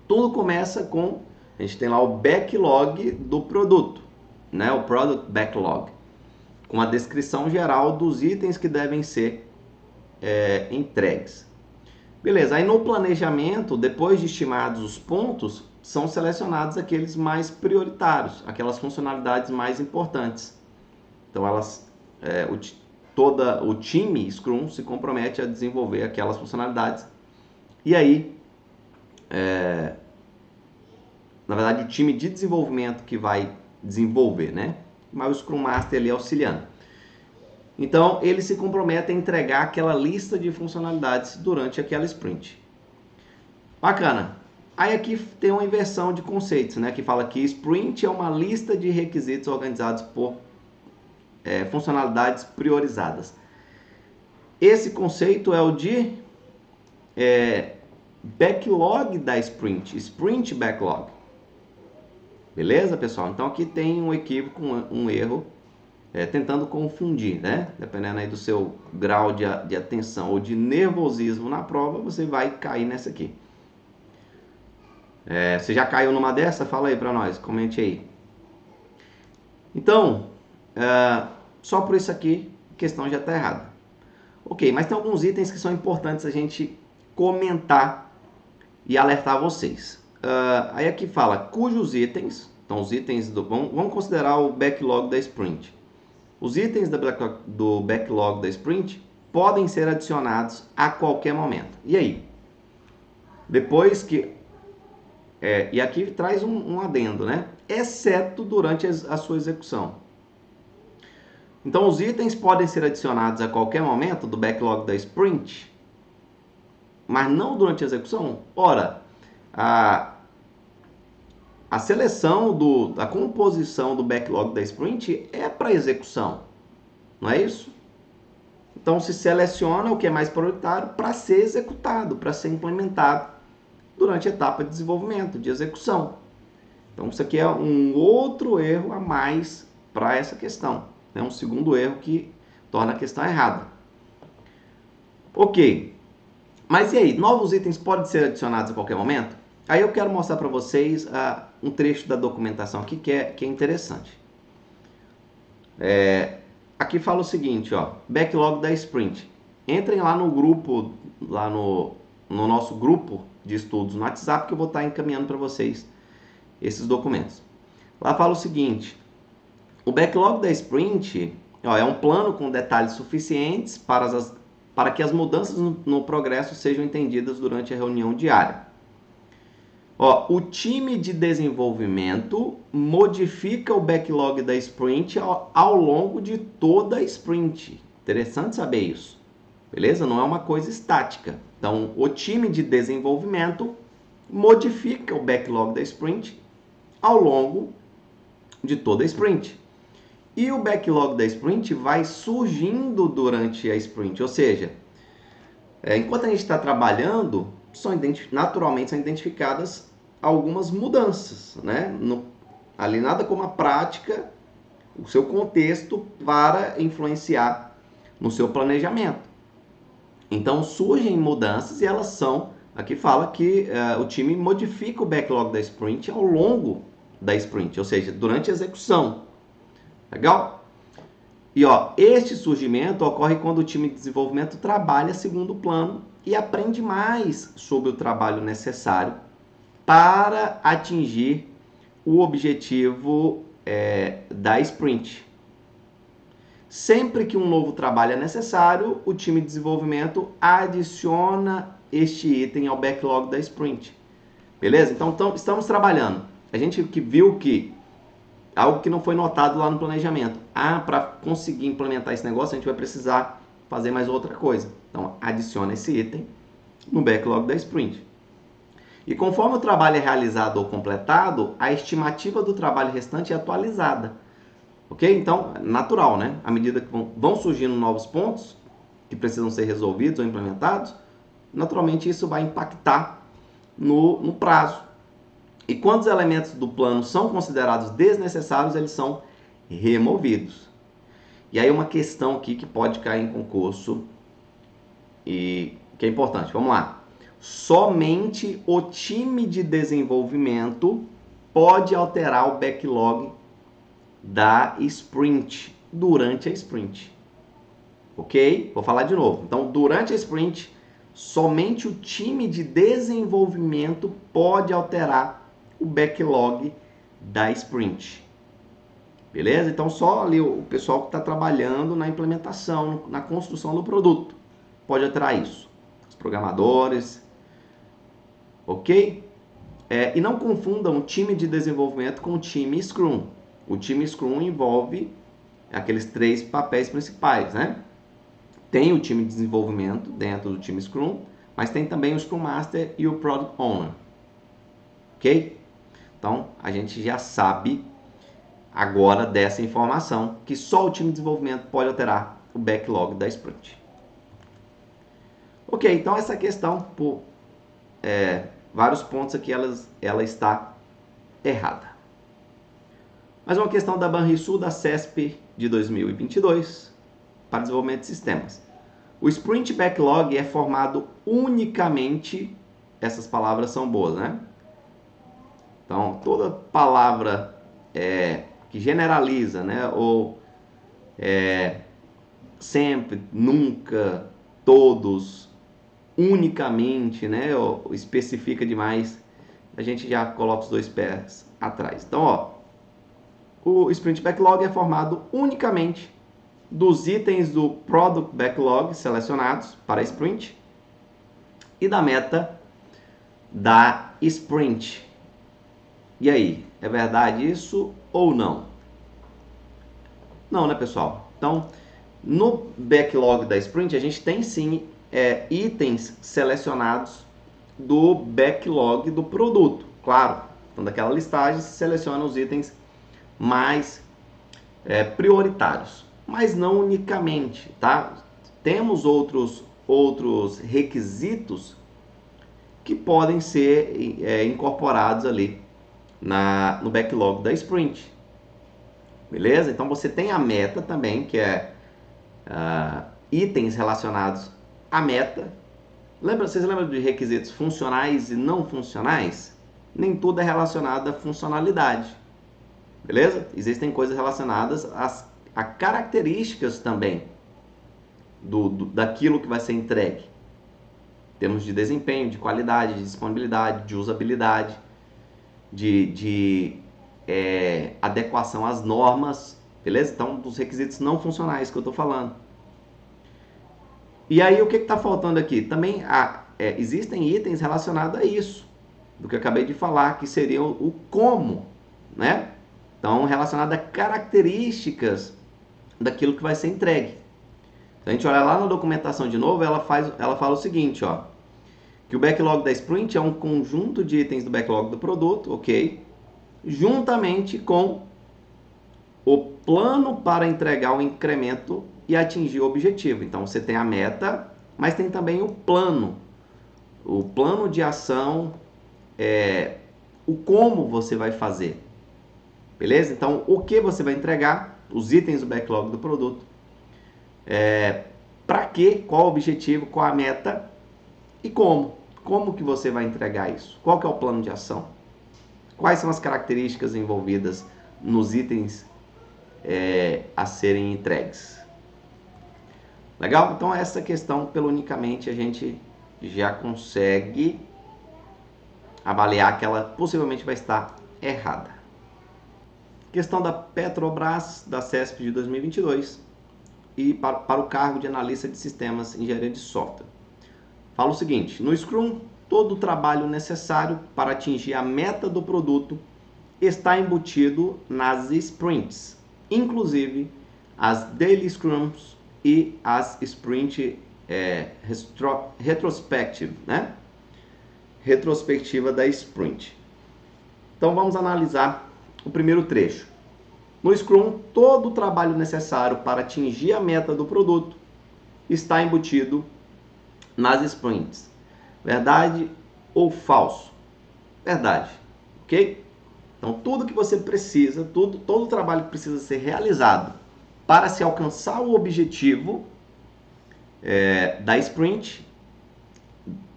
Tudo começa com, a gente tem lá o backlog do produto, né? O Product Backlog, com a descrição geral dos itens que devem ser entregues. Beleza, aí no planejamento, depois de estimados os pontos, são selecionados aqueles mais prioritários, aquelas funcionalidades mais importantes. Então, o time Scrum se compromete a desenvolver aquelas funcionalidades. E aí, na verdade, o time de desenvolvimento que vai desenvolver, né? Mas o Scrum Master ali auxiliando. Então, ele se compromete a entregar aquela lista de funcionalidades durante aquela sprint. Bacana. Aí aqui tem uma inversão de conceitos, né? Que fala que sprint é uma lista de requisitos organizados por funcionalidades priorizadas. Esse conceito é o de backlog da sprint, sprint backlog. Beleza, pessoal? Então aqui tem um equívoco, um erro, tentando confundir, né? Dependendo aí do seu grau de atenção ou de nervosismo na prova, você vai cair nessa aqui. Você já caiu numa dessa? Fala aí pra nós, comente aí. Então, só por isso aqui, a questão já está errada. Ok, mas tem alguns itens que são importantes a gente comentar e alertar vocês. Aí aqui fala cujos itens, então os itens vamos considerar o backlog da sprint. Os itens do backlog da sprint podem ser adicionados a qualquer momento. E aí? Depois que... e aqui traz um adendo, né? Exceto durante a sua execução. Então, os itens podem ser adicionados a qualquer momento do backlog da sprint, mas não durante a execução? Ora, a seleção a composição do backlog da sprint é para execução, não é isso? Então, se seleciona o que é mais prioritário para ser executado, para ser implementado durante a etapa de desenvolvimento, de execução. Então, isso aqui é um outro erro a mais para essa questão. É um segundo erro que torna a questão errada. Ok. Mas e aí, novos itens podem ser adicionados a qualquer momento? Aí eu quero mostrar para vocês um trecho da documentação aqui que é interessante. Aqui fala o seguinte, ó, backlog da sprint. Entrem lá no grupo, lá no nosso grupo de estudos no WhatsApp, que eu vou estar encaminhando para vocês esses documentos. Lá fala o seguinte, o backlog da sprint é um plano com detalhes suficientes para que as mudanças no progresso sejam entendidas durante a reunião diária. O time de desenvolvimento modifica o backlog da sprint ao longo de toda a sprint. Interessante saber isso. Beleza? Não é uma coisa estática. Então, o time de desenvolvimento modifica o backlog da sprint ao longo de toda a sprint. E o backlog da sprint vai surgindo durante a sprint. Ou seja, enquanto a gente está trabalhando, naturalmente são identificadas algumas mudanças, né? Ali nada como a prática, o seu contexto para influenciar no seu planejamento. Então surgem mudanças e elas são, aqui fala que o time modifica o backlog da sprint ao longo da sprint, ou seja, durante a execução. Legal? E este surgimento ocorre quando o time de desenvolvimento trabalha segundo o plano e aprende mais sobre o trabalho necessário para atingir o objetivo da sprint. Sempre que um novo trabalho é necessário, o time de desenvolvimento adiciona este item ao backlog da sprint. Beleza? Então estamos trabalhando. A gente viu que algo que não foi notado lá no planejamento. Para conseguir implementar esse negócio, a gente vai precisar fazer mais outra coisa. Então, adiciona esse item no backlog da sprint. E conforme o trabalho é realizado ou completado, a estimativa do trabalho restante é atualizada. Ok? Então, natural, né? À medida que vão surgindo novos pontos que precisam ser resolvidos ou implementados, naturalmente isso vai impactar no prazo. E quando os elementos do plano são considerados desnecessários, eles são removidos. E aí uma questão aqui que pode cair em concurso e que é importante. Vamos lá. Somente o time de desenvolvimento pode alterar o backlog da sprint durante a sprint. Ok? Vou falar de novo. Então, durante a sprint, somente o time de desenvolvimento pode alterar o backlog da sprint. Beleza? Então, só ali o pessoal que está trabalhando na implementação, na construção do produto, pode alterar isso. Os programadores. Ok? E não confundam o time de desenvolvimento com o time Scrum. O time Scrum envolve aqueles 3 papéis principais, né? Tem o time de desenvolvimento dentro do time Scrum, mas tem também o Scrum Master e o Product Owner. Ok? Então, a gente já sabe agora dessa informação que só o time de desenvolvimento pode alterar o backlog da sprint. Ok, então essa questão, por vários pontos aqui, ela está errada. Mais uma questão da Banrisul, da CESP de 2022, para desenvolvimento de sistemas. O Sprint Backlog é formado unicamente, essas palavras são boas, né? Então, toda palavra que generaliza, né? Ou sempre, nunca, todos, unicamente, né? Ou especifica demais, a gente já coloca os 2 pés atrás. Então, o Sprint Backlog é formado unicamente dos itens do Product Backlog selecionados para a Sprint e da meta da Sprint. E aí, é verdade isso ou não? Não, né, pessoal? Então, no Backlog da Sprint, a gente tem sim itens selecionados do Backlog do produto. Claro, então daquela listagem se seleciona os itens mais prioritários, mas não unicamente, tá? Temos outros requisitos que podem ser incorporados ali no backlog da sprint. Beleza? Então você tem a meta também, que é itens relacionados à meta, Vocês lembram de requisitos funcionais e não funcionais? Nem tudo é relacionado à funcionalidade, beleza? Existem coisas relacionadas a características também daquilo que vai ser entregue. Temos de desempenho, de qualidade, de disponibilidade, de usabilidade, de adequação às normas, beleza? Então, dos requisitos não funcionais que eu estou falando. E aí, o que está faltando aqui? Também existem itens relacionados a isso, do que eu acabei de falar, que seriam o como, né? Então, relacionado a características daquilo que vai ser entregue. Se a gente olhar lá na documentação de novo, ela fala o seguinte, ó, que o backlog da sprint é um conjunto de itens do backlog do produto, ok? Juntamente com o plano para entregar o incremento e atingir o objetivo. Então, você tem a meta, mas tem também o plano de ação, o como você vai fazer, beleza? Então, o que você vai entregar, os itens do backlog do produto, para quê, qual o objetivo, qual a meta e como que você vai entregar isso, qual que é o plano de ação, quais são as características envolvidas nos itens a serem entregues. Legal? Então essa questão, pelo unicamente, a gente já consegue avaliar que ela possivelmente vai estar errada. Questão da Petrobras, da CESP de 2022 e para o cargo de analista de sistemas em engenharia de software. Fala o seguinte: no Scrum, todo o trabalho necessário para atingir a meta do produto está embutido nas sprints, inclusive as daily scrums e as sprint retrospective, né? Retrospectiva da sprint. Então vamos analisar o primeiro trecho. No Scrum, todo o trabalho necessário para atingir a meta do produto está embutido nas sprints. Verdade ou falso? Verdade, ok? Então tudo que você precisa, todo o trabalho que precisa ser realizado para se alcançar o objetivo da sprint.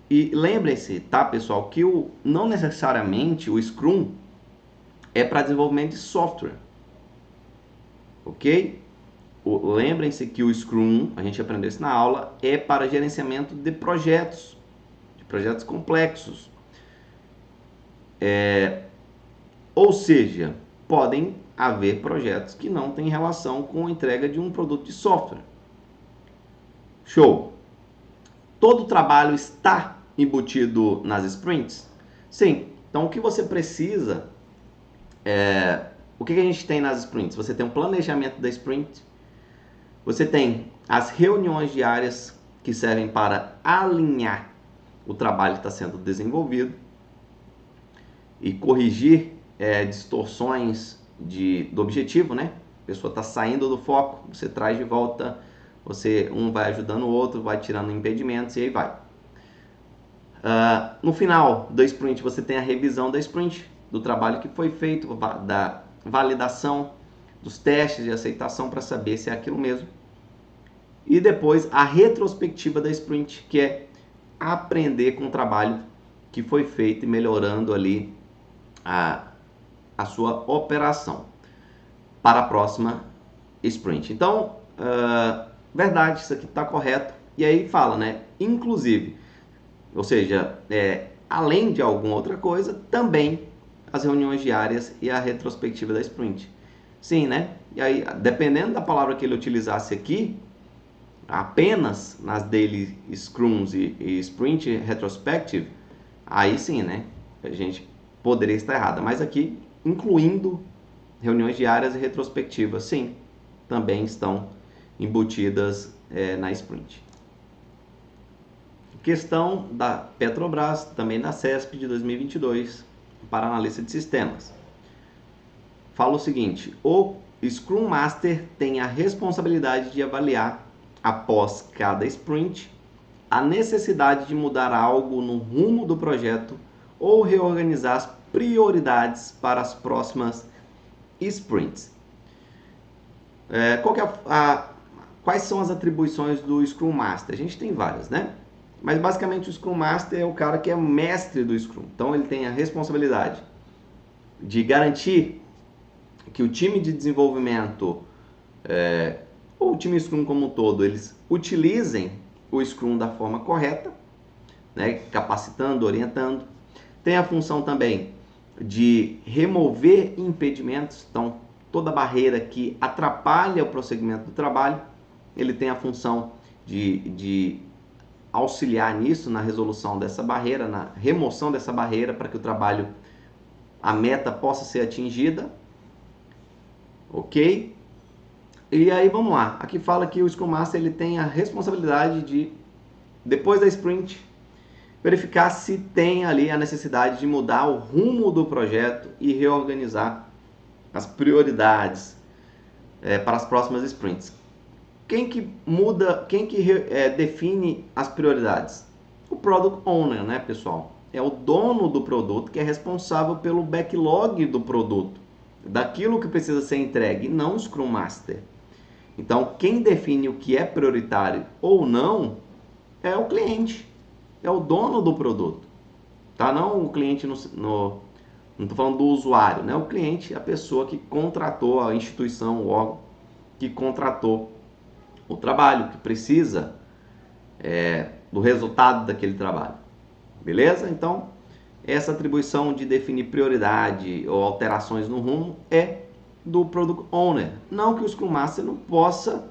E lembrem-se, tá, pessoal, que não necessariamente o Scrum é para desenvolvimento de software, ok? Lembrem-se que o Scrum, a gente aprendeu isso na aula, é para gerenciamento de projetos complexos. Ou seja, podem haver projetos que não têm relação com a entrega de um produto de software. Show! Todo o trabalho está embutido nas sprints? Sim. Então, o que você precisa... o que a gente tem nas sprints? Você tem um planejamento da sprint, você tem as reuniões diárias que servem para alinhar o trabalho que está sendo desenvolvido e corrigir distorções do objetivo, né? A pessoa está saindo do foco, você traz de volta, um vai ajudando o outro, vai tirando impedimentos e aí vai. No final da sprint você tem a revisão da sprint, do trabalho que foi feito, da validação dos testes de aceitação para saber se é aquilo mesmo. E depois a retrospectiva da sprint, que é aprender com o trabalho que foi feito e melhorando ali a sua operação para a próxima sprint. Então, verdade, isso aqui está correto. E aí fala, né? Inclusive, ou seja, além de alguma outra coisa, também as reuniões diárias e a retrospectiva da sprint. Sim, né? E aí, dependendo da palavra que ele utilizasse aqui, apenas nas daily scrums e sprint retrospective, aí sim, né? A gente poderia estar errada. Mas aqui, incluindo reuniões diárias e retrospectivas, sim, também estão embutidas na sprint. Questão da Petrobras, também da CESP de 2022, para analista de sistemas. Fala o seguinte: o Scrum Master tem a responsabilidade de avaliar, após cada sprint, a necessidade de mudar algo no rumo do projeto ou reorganizar as prioridades para as próximas sprints. Quais são as atribuições do Scrum Master? A gente tem várias, né? Mas basicamente o Scrum Master é o cara que é mestre do Scrum. Então ele tem a responsabilidade de garantir que o time de desenvolvimento, ou o time Scrum como um todo, eles utilizem o Scrum da forma correta, né, capacitando, orientando. Tem a função também de remover impedimentos, então toda barreira que atrapalha o prosseguimento do trabalho, ele tem a função de auxiliar nisso, na resolução dessa barreira, na remoção dessa barreira para que o trabalho, a meta possa ser atingida, ok? E aí vamos lá, aqui fala que o Scrum Master ele tem a responsabilidade de, depois da sprint, verificar se tem ali a necessidade de mudar o rumo do projeto e reorganizar as prioridades para as próximas sprints. Quem que muda, quem que define as prioridades? O Product Owner, né, pessoal? É o dono do produto que é responsável pelo backlog do produto, daquilo que precisa ser entregue, não o Scrum Master. Então, quem define o que é prioritário ou não é o cliente, é o dono do produto, tá? Não o cliente não estou falando do usuário, né? O cliente é a pessoa que contratou, a instituição, o órgão que contratou o trabalho, que precisa do resultado daquele trabalho, beleza? Então, essa atribuição de definir prioridade ou alterações no rumo é do Product Owner. Não que o Scrum Master não possa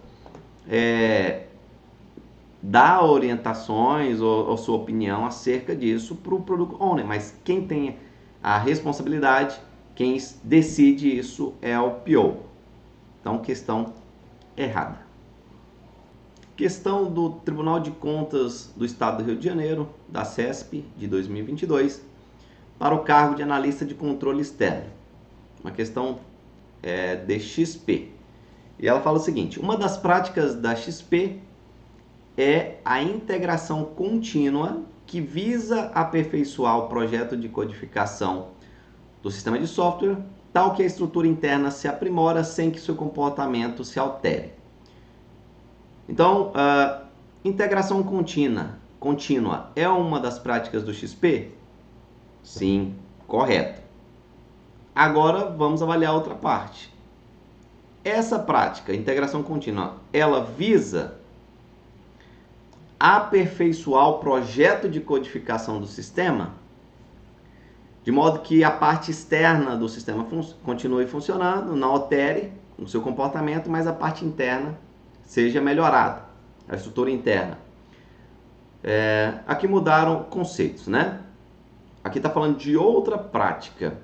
dar orientações ou sua opinião acerca disso para o Product Owner, mas quem tem a responsabilidade, quem decide isso é o PO. Então, questão errada. Questão do Tribunal de Contas do Estado do Rio de Janeiro, da CESP, de 2022, para o cargo de analista de controle externo. Uma questão de XP. E ela fala o seguinte: uma das práticas da XP é a integração contínua que visa aperfeiçoar o projeto de codificação do sistema de software, tal que a estrutura interna se aprimora sem que seu comportamento se altere. Então, integração contínua é uma das práticas do XP? Sim, correto. Agora vamos avaliar outra parte. Essa prática, integração contínua, ela visa aperfeiçoar o projeto de codificação do sistema, de modo que a parte externa do sistema continue funcionando, não altere o seu comportamento, mas a parte interna seja melhorada, a estrutura interna. Aqui mudaram conceitos, né? Aqui está falando de outra prática.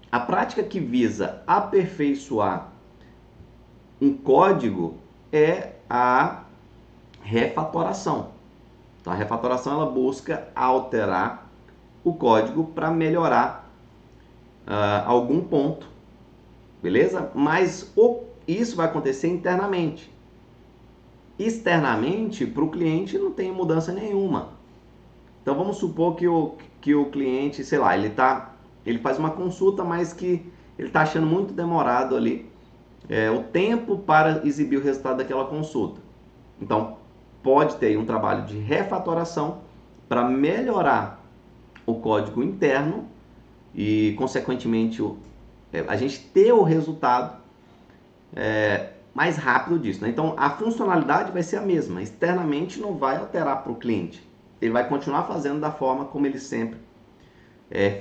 A prática que visa aperfeiçoar um código é a refatoração. Então, a refatoração ela busca alterar o código para melhorar algum ponto, beleza? Mas isso vai acontecer internamente. Externamente, para o cliente não tem mudança nenhuma. Então vamos supor que o cliente, sei lá, ele faz uma consulta, mas que ele está achando muito demorado ali o tempo para exibir o resultado daquela consulta. Então pode ter um trabalho de refatoração para melhorar o código interno e, consequentemente, a gente ter o resultado mais rápido disso, né? Então, a funcionalidade vai ser a mesma. Externamente não vai alterar para o cliente. Ele vai continuar fazendo da forma como ele sempre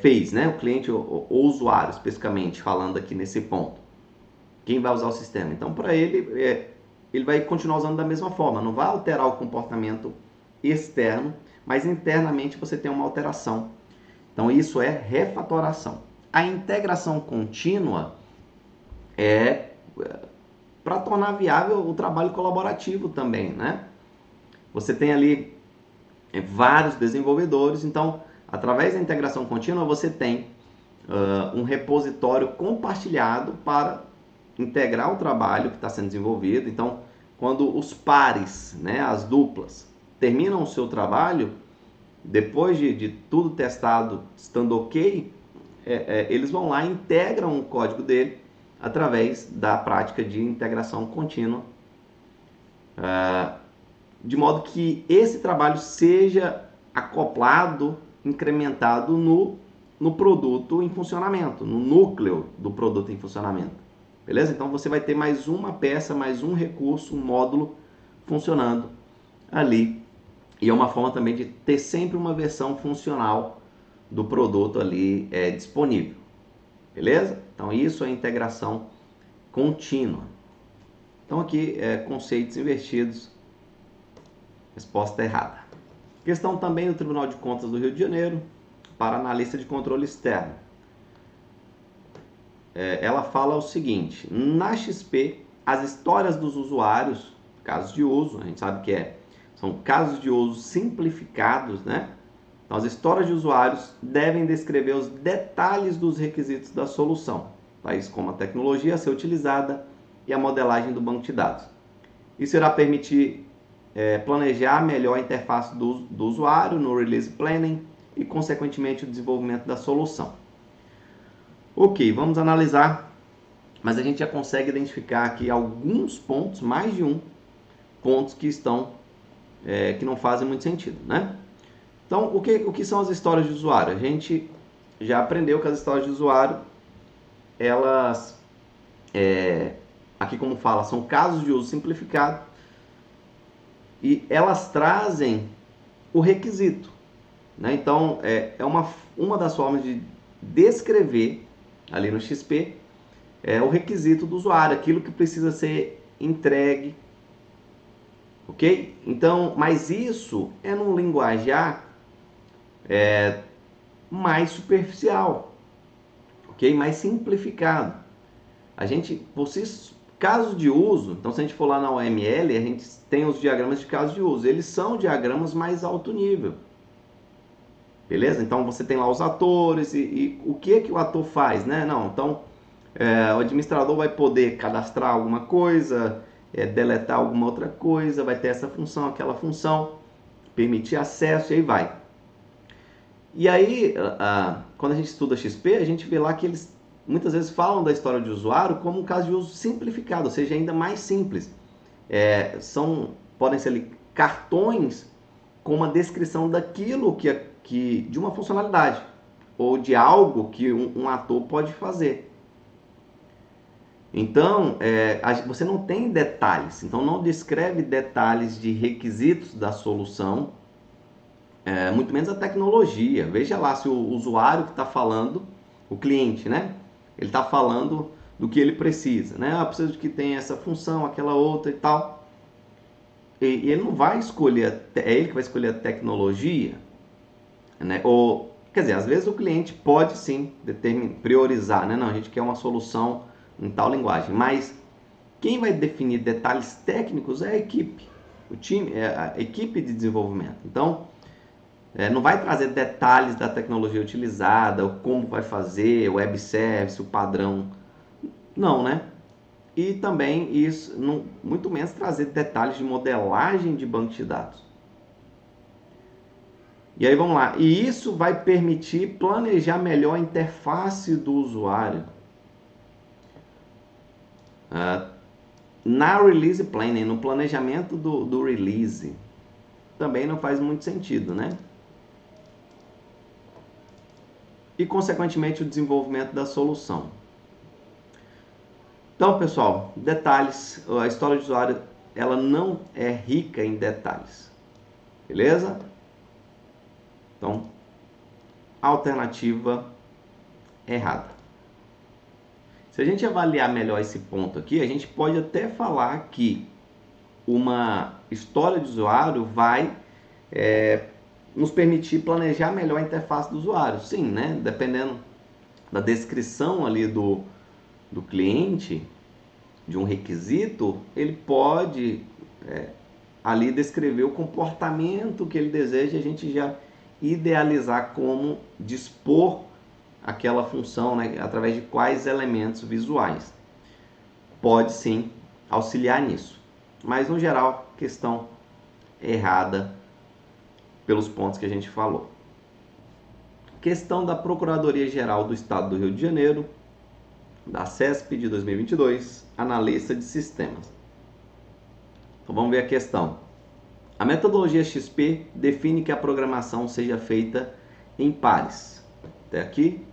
fez, né? O cliente ou o usuário, especificamente, falando aqui nesse ponto. Quem vai usar o sistema. Então, para ele, ele vai continuar usando da mesma forma. Não vai alterar o comportamento externo, mas internamente você tem uma alteração. Então, isso é refatoração. A integração contínua é para tornar viável o trabalho colaborativo também, né? Você tem ali vários desenvolvedores, então, através da integração contínua, você tem um repositório compartilhado para integrar o trabalho que está sendo desenvolvido. Então, quando os pares, né, as duplas, terminam o seu trabalho, depois de tudo testado, estando ok, eles vão lá e integram o código dele através da prática de integração contínua de modo que esse trabalho seja acoplado, incrementado no produto em funcionamento, no núcleo do produto em funcionamento. Beleza? Então você vai ter mais uma peça, mais um recurso, um módulo funcionando ali. E é uma forma também de ter sempre uma versão funcional do produto ali disponível. Beleza? Então isso é integração contínua. Então aqui conceitos invertidos. Resposta errada. Questão também do Tribunal de Contas do Rio de Janeiro para analista de controle externo. Ela fala o seguinte: na XP, as histórias dos usuários, casos de uso, a gente sabe que são casos de uso simplificados, né? Então, as histórias de usuários devem descrever os detalhes dos requisitos da solução, tais como a tecnologia a ser utilizada e a modelagem do banco de dados. Isso irá permitir planejar melhor a interface do usuário no Release Planning e, consequentemente, o desenvolvimento da solução. Ok, vamos analisar, mas a gente já consegue identificar aqui alguns pontos, mais de pontos que estão que não fazem muito sentido, né? Então, o que são as histórias de usuário? A gente já aprendeu que as histórias de usuário, elas, aqui como fala, são casos de uso simplificado e elas trazem o requisito, né? Então, é uma das formas de descrever ali no XP o requisito do usuário, aquilo que precisa ser entregue, ok? Então, mas isso é num linguajar mais superficial, ok? Mais simplificado. Casos de uso, então se a gente for lá na OML, a gente tem os diagramas de casos de uso. Eles são diagramas mais alto nível. Beleza? Então você tem lá os atores e o que o ator faz, né? Não, então o administrador vai poder cadastrar alguma coisa, deletar alguma outra coisa, vai ter essa função, aquela função, permitir acesso e aí vai. E aí, quando a gente estuda XP, a gente vê lá que eles muitas vezes falam da história de usuário como um caso de uso simplificado, ou seja, ainda mais simples. Podem ser ali cartões com uma descrição daquilo de uma funcionalidade ou de algo que um ator pode fazer. Então, você não tem detalhes, então não descreve detalhes de requisitos da solução, muito menos a tecnologia. Veja lá se o usuário que está falando, o cliente, né? Ele está falando do que ele precisa, né? Eu preciso de que tenha essa função, aquela outra e tal. E ele não vai escolher, é ele que vai escolher a tecnologia, né? Ou, quer dizer, às vezes o cliente pode sim priorizar, né? Não, a gente quer uma solução em tal linguagem, mas quem vai definir detalhes técnicos é a equipe, o time, a equipe de desenvolvimento. Então, não vai trazer detalhes da tecnologia utilizada, o como vai fazer, o web service, o padrão, não, né? E também isso, muito menos trazer detalhes de modelagem de banco de dados. E aí vamos lá, e isso vai permitir planejar melhor a interface do usuário. Na Release Planning, no planejamento do release, também não faz muito sentido, né? E, consequentemente, o desenvolvimento da solução. Então, pessoal, detalhes, a história de usuário, ela não é rica em detalhes, beleza? Então, alternativa errada. Se a gente avaliar melhor esse ponto aqui, a gente pode até falar que uma história de usuário vai nos permitir planejar melhor a interface do usuário. Sim, né? Dependendo da descrição ali do cliente, de um requisito, ele pode ali descrever o comportamento que ele deseja e a gente já idealizar como dispor aquela função, né? Através de quais elementos visuais. Pode sim auxiliar nisso. Mas, no geral, questão errada pelos pontos que a gente falou. Questão da Procuradoria-Geral do Estado do Rio de Janeiro, da CESP de 2022, analista de sistemas. Então vamos ver a questão. A metodologia XP define que a programação seja feita em pares. Até aqui?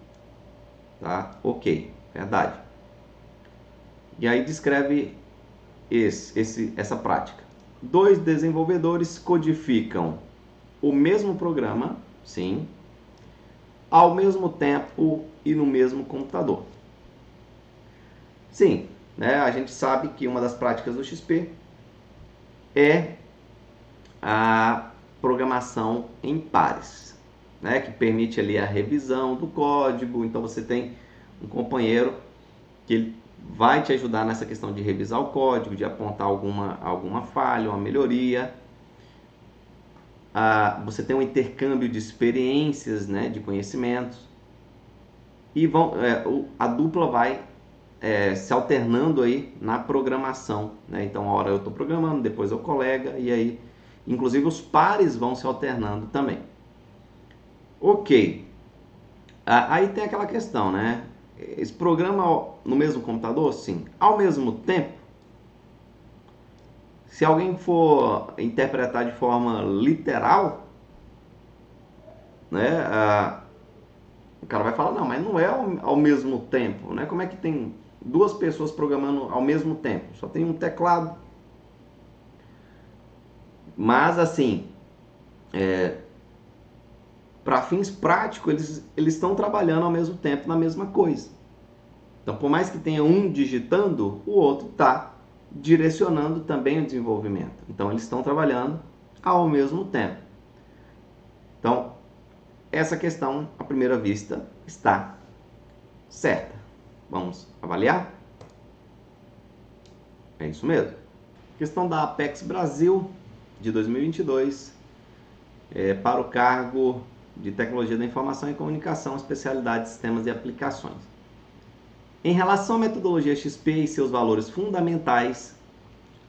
Tá? Ok, verdade. E aí descreve essa prática. 2 desenvolvedores codificam o mesmo programa, sim, ao mesmo tempo e no mesmo computador. Sim, né? A gente sabe que uma das práticas do XP é a programação em pares, né? Que permite ali a revisão do código. Então você tem um companheiro que ele vai te ajudar nessa questão de revisar o código, de apontar alguma falha, uma melhoria. Você tem um intercâmbio de experiências, né, de conhecimentos. E a dupla vai se alternando aí na programação, né? Então, uma hora eu estou programando, depois é o colega, e aí, inclusive, os pares vão se alternando também. Ok. Aí tem aquela questão, né? Esse programa no mesmo computador? Sim. Ao mesmo tempo, se alguém for interpretar de forma literal, né? O cara vai falar, não, mas não é ao mesmo tempo, né? Como é que tem 2 pessoas programando ao mesmo tempo? Só tem um teclado. Mas, assim, para fins práticos, eles estão trabalhando ao mesmo tempo na mesma coisa. Então, por mais que tenha um digitando, o outro está direcionando também o desenvolvimento. Então, eles estão trabalhando ao mesmo tempo. Então, essa questão, à primeira vista, está certa. Vamos avaliar? É isso mesmo. Questão da Apex Brasil de 2022 para o cargo de Tecnologia da Informação e Comunicação, especialidade de Sistemas e Aplicações. Em relação à metodologia XP e seus valores fundamentais,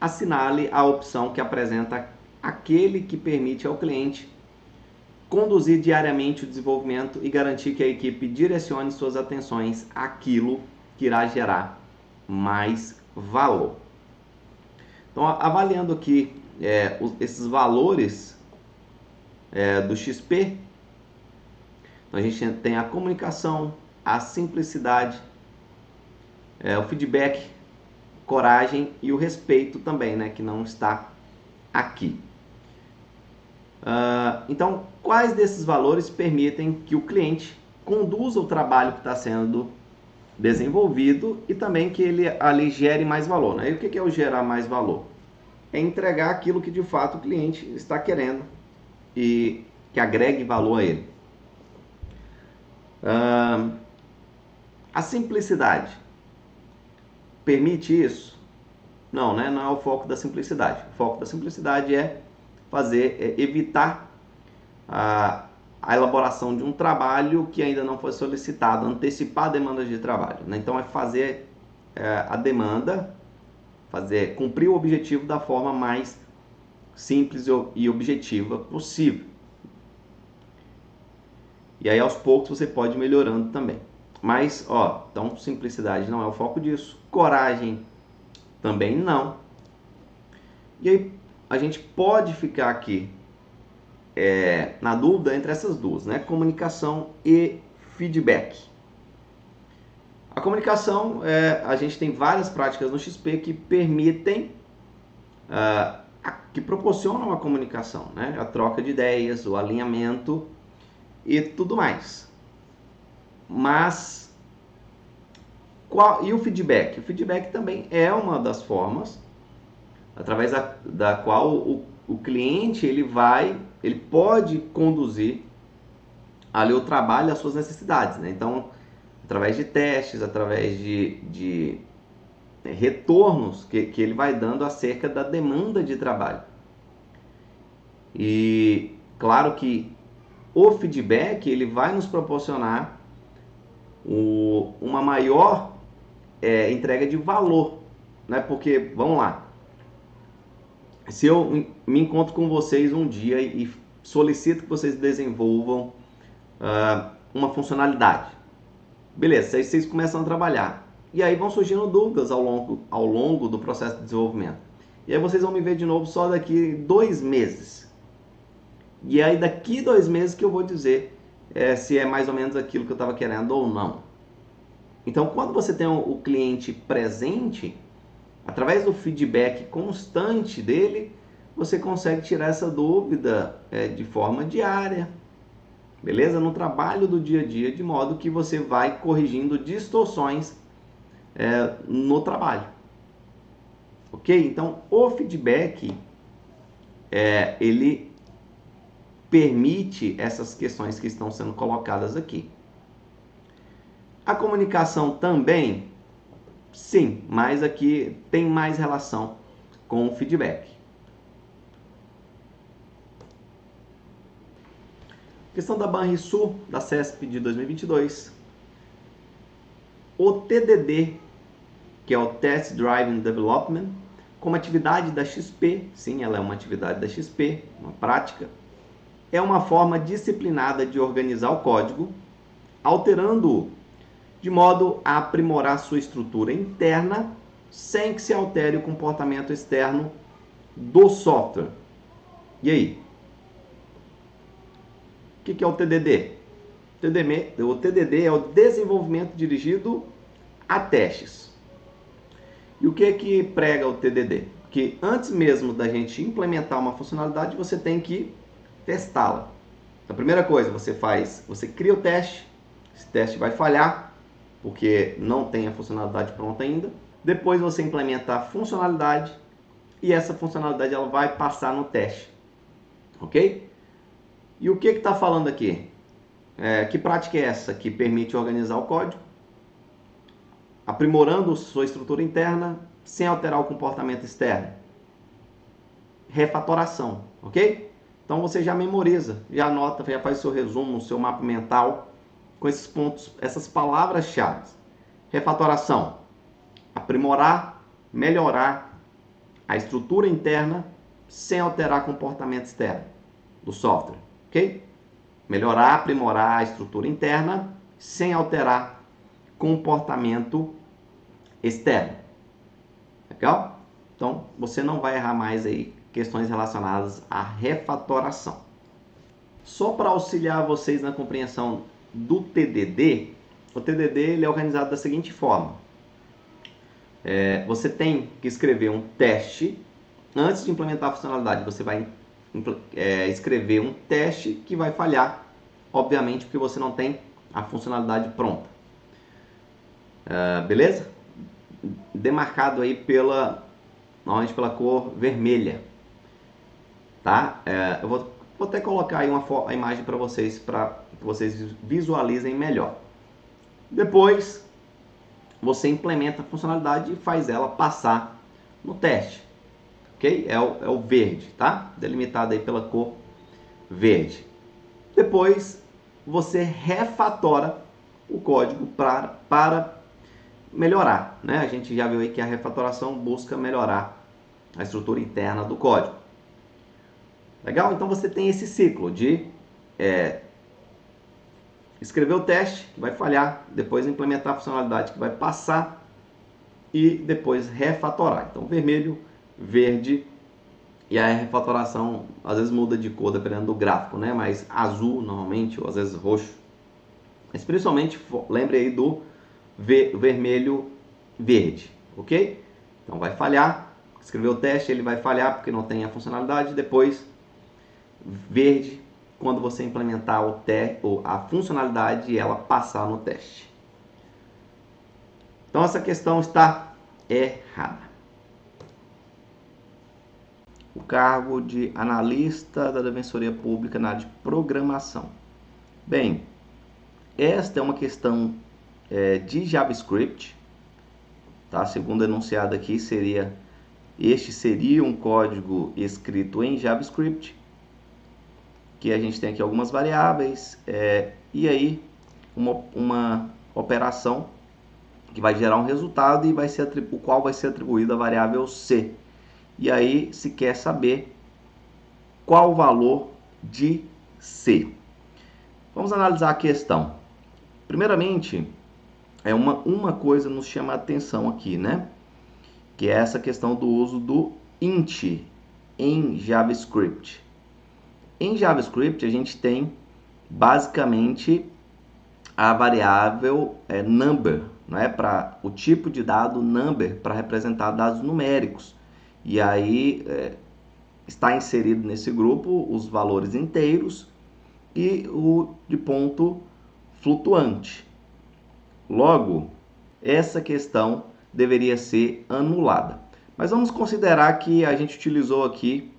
assinale a opção que apresenta aquele que permite ao cliente conduzir diariamente o desenvolvimento e garantir que a equipe direcione suas atenções àquilo que irá gerar mais valor. Então, avaliando aqui esses valores do XP, então a gente tem a comunicação, a simplicidade, o feedback, coragem e o respeito também, né, que não está aqui. Então, quais desses valores permitem que o cliente conduza o trabalho que está sendo desenvolvido e também que ele ali gere mais valor, né? E o que é o gerar mais valor? É entregar aquilo que de fato o cliente está querendo e que agregue valor a ele. A simplicidade permite isso? Não, né? Não é o foco da simplicidade. O foco da simplicidade é evitar a elaboração de um trabalho que ainda não foi solicitado, antecipar demandas de trabalho, né? Então é fazer a demanda, cumprir o objetivo da forma mais simples e objetiva possível. E aí aos poucos você pode ir melhorando também. Mas, então simplicidade não é o foco disso. Coragem também não. E aí a gente pode ficar aqui na dúvida entre essas duas, né? Comunicação e feedback. A comunicação, a gente tem várias práticas no XP que permitem, que proporcionam a comunicação, né? A troca de ideias, o alinhamento e tudo mais. Mas, e o feedback? O feedback também é uma das formas através da qual o cliente ele pode conduzir ali o trabalho às suas necessidades, né? Então, através de testes, através de retornos que ele vai dando acerca da demanda de trabalho. E claro que o feedback ele vai nos proporcionar uma maior entrega de valor, né? Porque, vamos lá, se eu me encontro com vocês um dia e solicito que vocês desenvolvam uma funcionalidade, beleza, aí vocês começam a trabalhar e aí vão surgindo dúvidas ao longo do processo de desenvolvimento. E aí vocês vão me ver de novo só daqui 2 meses. E aí daqui 2 meses que eu vou dizer se é mais ou menos aquilo que eu estava querendo ou não. Então, quando você tem o cliente presente, através do feedback constante dele, você consegue tirar essa dúvida de forma diária, beleza? No trabalho do dia a dia, de modo que você vai corrigindo distorções no trabalho. Ok? Então, o feedback, ele permite essas questões que estão sendo colocadas aqui. A comunicação também, sim, mas aqui tem mais relação com o feedback. Questão da Banrisul, da CESP de 2022. O TDD, que é o Test Driven Development, como atividade da XP, sim, ela é uma atividade da XP, uma prática, é uma forma disciplinada de organizar o código, alterando-o de modo a aprimorar sua estrutura interna sem que se altere o comportamento externo do software. E aí? O que é o TDD? O TDD é o desenvolvimento dirigido a testes. E o que prega o TDD? Que antes mesmo da gente implementar uma funcionalidade, você tem que testá-la. A primeira coisa você cria o teste, esse teste vai falhar, porque não tem a funcionalidade pronta ainda. Depois você implementa a funcionalidade e essa funcionalidade ela vai passar no teste. Ok? E o que está falando aqui? Que prática é essa que permite organizar o código, aprimorando sua estrutura interna sem alterar o comportamento externo? Refatoração, ok? Então você já memoriza, já anota, já faz seu resumo, seu mapa mental com esses pontos, essas palavras-chave. Refatoração: aprimorar, melhorar a estrutura interna sem alterar comportamento externo do software, ok? Melhorar, aprimorar a estrutura interna sem alterar comportamento externo. Legal? Então, você não vai errar mais aí questões relacionadas à refatoração. Só para auxiliar vocês na compreensão do TDD, o TDD ele é organizado da seguinte forma. Você tem que escrever um teste. Antes de implementar a funcionalidade, você vai escrever um teste que vai falhar, obviamente, porque você não tem a funcionalidade pronta. Beleza? Demarcado aí normalmente pela cor vermelha. Tá? Eu vou até colocar aí a imagem para vocês que vocês visualizem melhor. Depois, você implementa a funcionalidade e faz ela passar no teste. Ok? É o verde, tá? Delimitado aí pela cor verde. Depois, você refatora o código para melhorar, né? A gente já viu aí que a refatoração busca melhorar a estrutura interna do código. Legal? Então você tem esse ciclo de escrever o teste, que vai falhar, depois implementar a funcionalidade, que vai passar, e depois refatorar. Então vermelho, verde, e a refatoração às vezes muda de cor dependendo do gráfico, né? Mas azul normalmente, ou às vezes roxo. Mas principalmente lembre aí do vermelho, verde, ok? Então vai falhar, escrever o teste, ele vai falhar porque não tem a funcionalidade, depois verde, quando você implementar a funcionalidade e ela passar no teste. Então essa questão está errada. O cargo de analista da Defensoria Pública na área de programação. Bem, esta é uma questão de JavaScript. Tá? Segundo enunciado aqui, este seria um código escrito em JavaScript, que a gente tem aqui algumas variáveis, e aí uma operação que vai gerar um resultado e o qual vai ser atribuído a variável C. E aí se quer saber qual o valor de C. Vamos analisar a questão. Primeiramente, uma coisa nos chama a atenção aqui, né? Que é essa questão do uso do int em JavaScript? Em JavaScript, a gente tem basicamente a variável number, não é? Para o tipo de dado number para representar dados numéricos. E aí está inserido nesse grupo os valores inteiros e o de ponto flutuante. Logo, essa questão deveria ser anulada. Mas vamos considerar que a gente utilizou aqui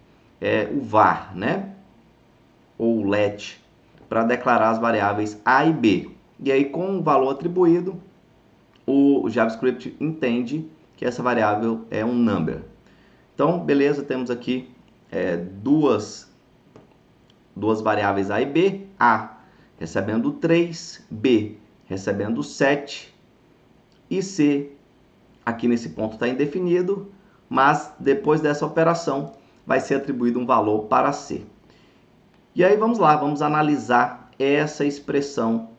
o var, né? Ou o let, para declarar as variáveis A e B. E aí, com o valor atribuído, o JavaScript entende que essa variável é um number. Então, beleza, temos aqui duas variáveis A e B. A recebendo 3, B recebendo 7 e C aqui nesse ponto está indefinido, mas depois dessa operação vai ser atribuído um valor para C. E aí vamos lá, vamos analisar essa expressão,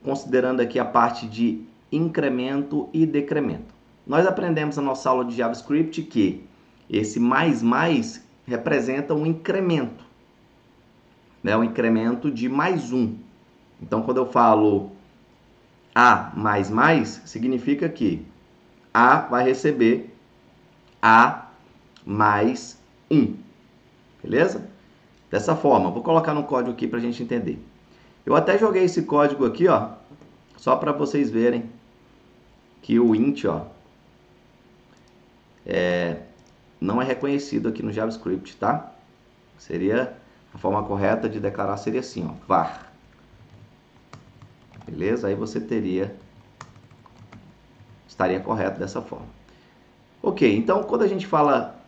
considerando aqui a parte de incremento e decremento. Nós aprendemos na nossa aula de JavaScript que esse mais representa um incremento, né? Um incremento de mais um. Então, quando eu falo A mais, significa que A vai receber A mais 1. Beleza? Dessa forma, vou colocar no código aqui para a gente entender. Eu até joguei esse código aqui, ó, só para vocês verem que o int, ó, não é reconhecido aqui no JavaScript, tá? Seria a forma correta de declarar seria assim, ó, var. Beleza? Aí você estaria correto dessa forma. Ok, então quando a gente fala,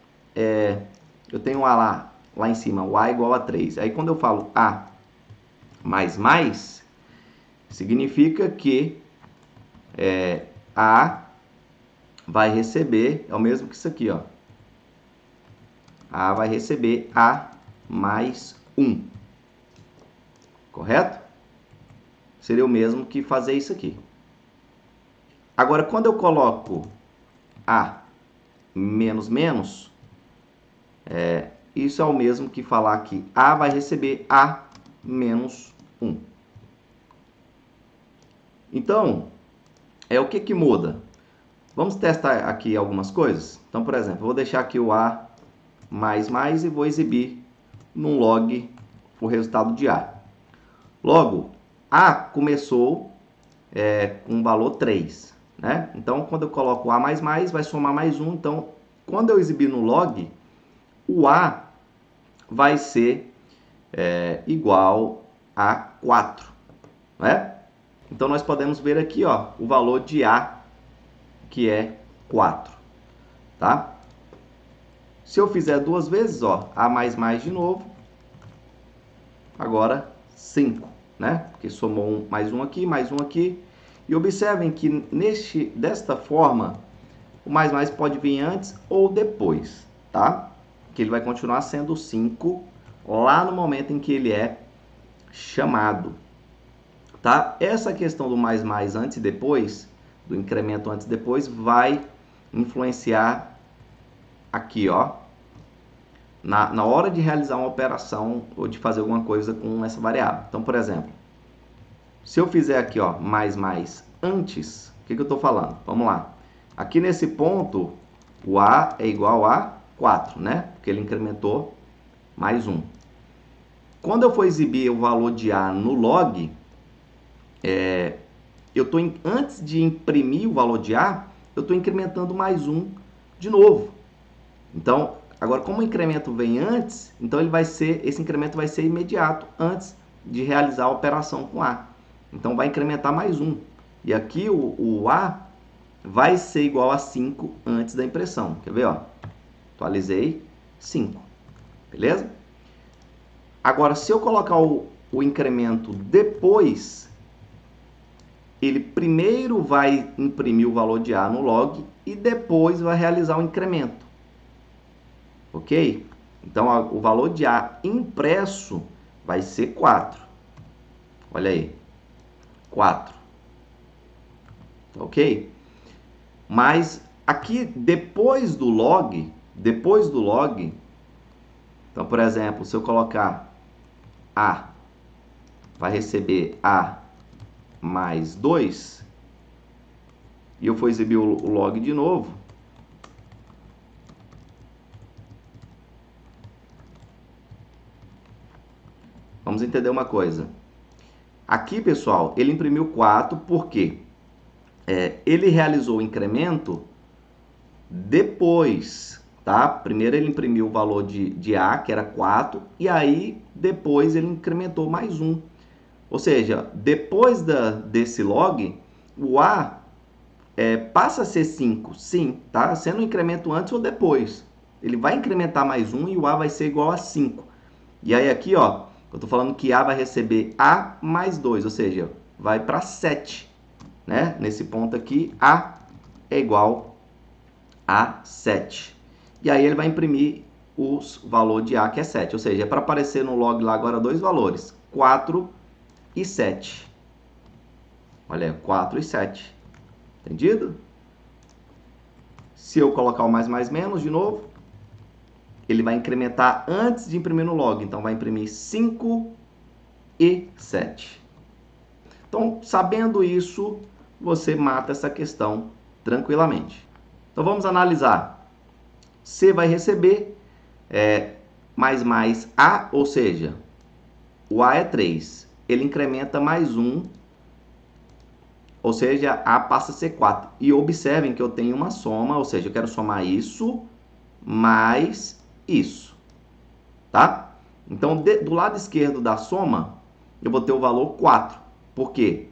eu tenho A lá em cima, o A igual a 3. Aí quando eu falo A mais, significa que A vai receber, é o mesmo que isso aqui, ó. A vai receber A mais 1. Correto? Seria o mesmo que fazer isso aqui. Agora, quando eu coloco A menos, isso é o mesmo que falar que A vai receber A menos 1. Então, o que muda? Vamos testar aqui algumas coisas. Então, por exemplo, eu vou deixar aqui o A mais e vou exibir num log o resultado de A. Logo, A começou com o valor 3. Né? Então, quando eu coloco A mais, vai somar mais 1. Então, quando eu exibir no log, o A vai ser igual a 4. Né? Então, nós podemos ver aqui, ó, o valor de A, que é 4. Tá? Se eu fizer duas vezes, ó, A mais de novo, agora 5, né? Porque somou mais um aqui. E observem que desta forma, o mais pode vir antes ou depois, tá? Que ele vai continuar sendo 5 lá no momento em que ele é chamado, tá? Essa questão do mais antes e depois, do incremento antes e depois, vai influenciar aqui, ó, na hora de realizar uma operação ou de fazer alguma coisa com essa variável. Então, por exemplo, se eu fizer aqui, ó, mais antes, o que eu estou falando? Vamos lá. Aqui nesse ponto, o A é igual a 4, né? Porque ele incrementou mais 1. Quando eu for exibir o valor de A no log, antes de imprimir o valor de A, eu estou incrementando mais 1 de novo. Então, agora como o incremento vem antes, então esse incremento vai ser imediato, antes de realizar a operação com A. Então, vai incrementar mais 1. E aqui o A vai ser igual a 5 antes da impressão. Quer ver? Ó? Atualizei 5. Beleza? Agora, se eu colocar o incremento depois, ele primeiro vai imprimir o valor de A no log e depois vai realizar o incremento. Ok? Então, o valor de A impresso vai ser 4. Olha aí. 4. Ok? Mas aqui, depois do log, depois do log, então, por exemplo, se eu colocar A vai receber A mais 2, e eu for exibir o log de novo, vamos entender uma coisa. Aqui, pessoal, ele imprimiu 4 porque ele realizou o incremento depois, tá? Primeiro ele imprimiu o valor de A, que era 4, e aí depois ele incrementou mais 1. Ou seja, depois desse log, o A passa a ser 5, sim, tá? Sendo um incremento antes ou depois. Ele vai incrementar mais 1 e o A vai ser igual a 5. E aí aqui, ó, eu estou falando que A vai receber A mais 2, ou seja, vai para 7. Né? Nesse ponto aqui, A é igual a 7. E aí ele vai imprimir o valor de A, que é 7. Ou seja, é para aparecer no log lá agora dois valores, 4 e 7. Olha, 4 e 7. Entendido? Se eu colocar o mais menos de novo, ele vai incrementar antes de imprimir no log. Então, vai imprimir 5 e 7. Então, sabendo isso, você mata essa questão tranquilamente. Então, vamos analisar. C vai receber mais A, ou seja, o A é 3. Ele incrementa mais 1, ou seja, A passa a ser 4. E observem que eu tenho uma soma, ou seja, eu quero somar isso mais isso. Tá? Então, do lado esquerdo da soma, eu vou ter o valor 4. Por quê?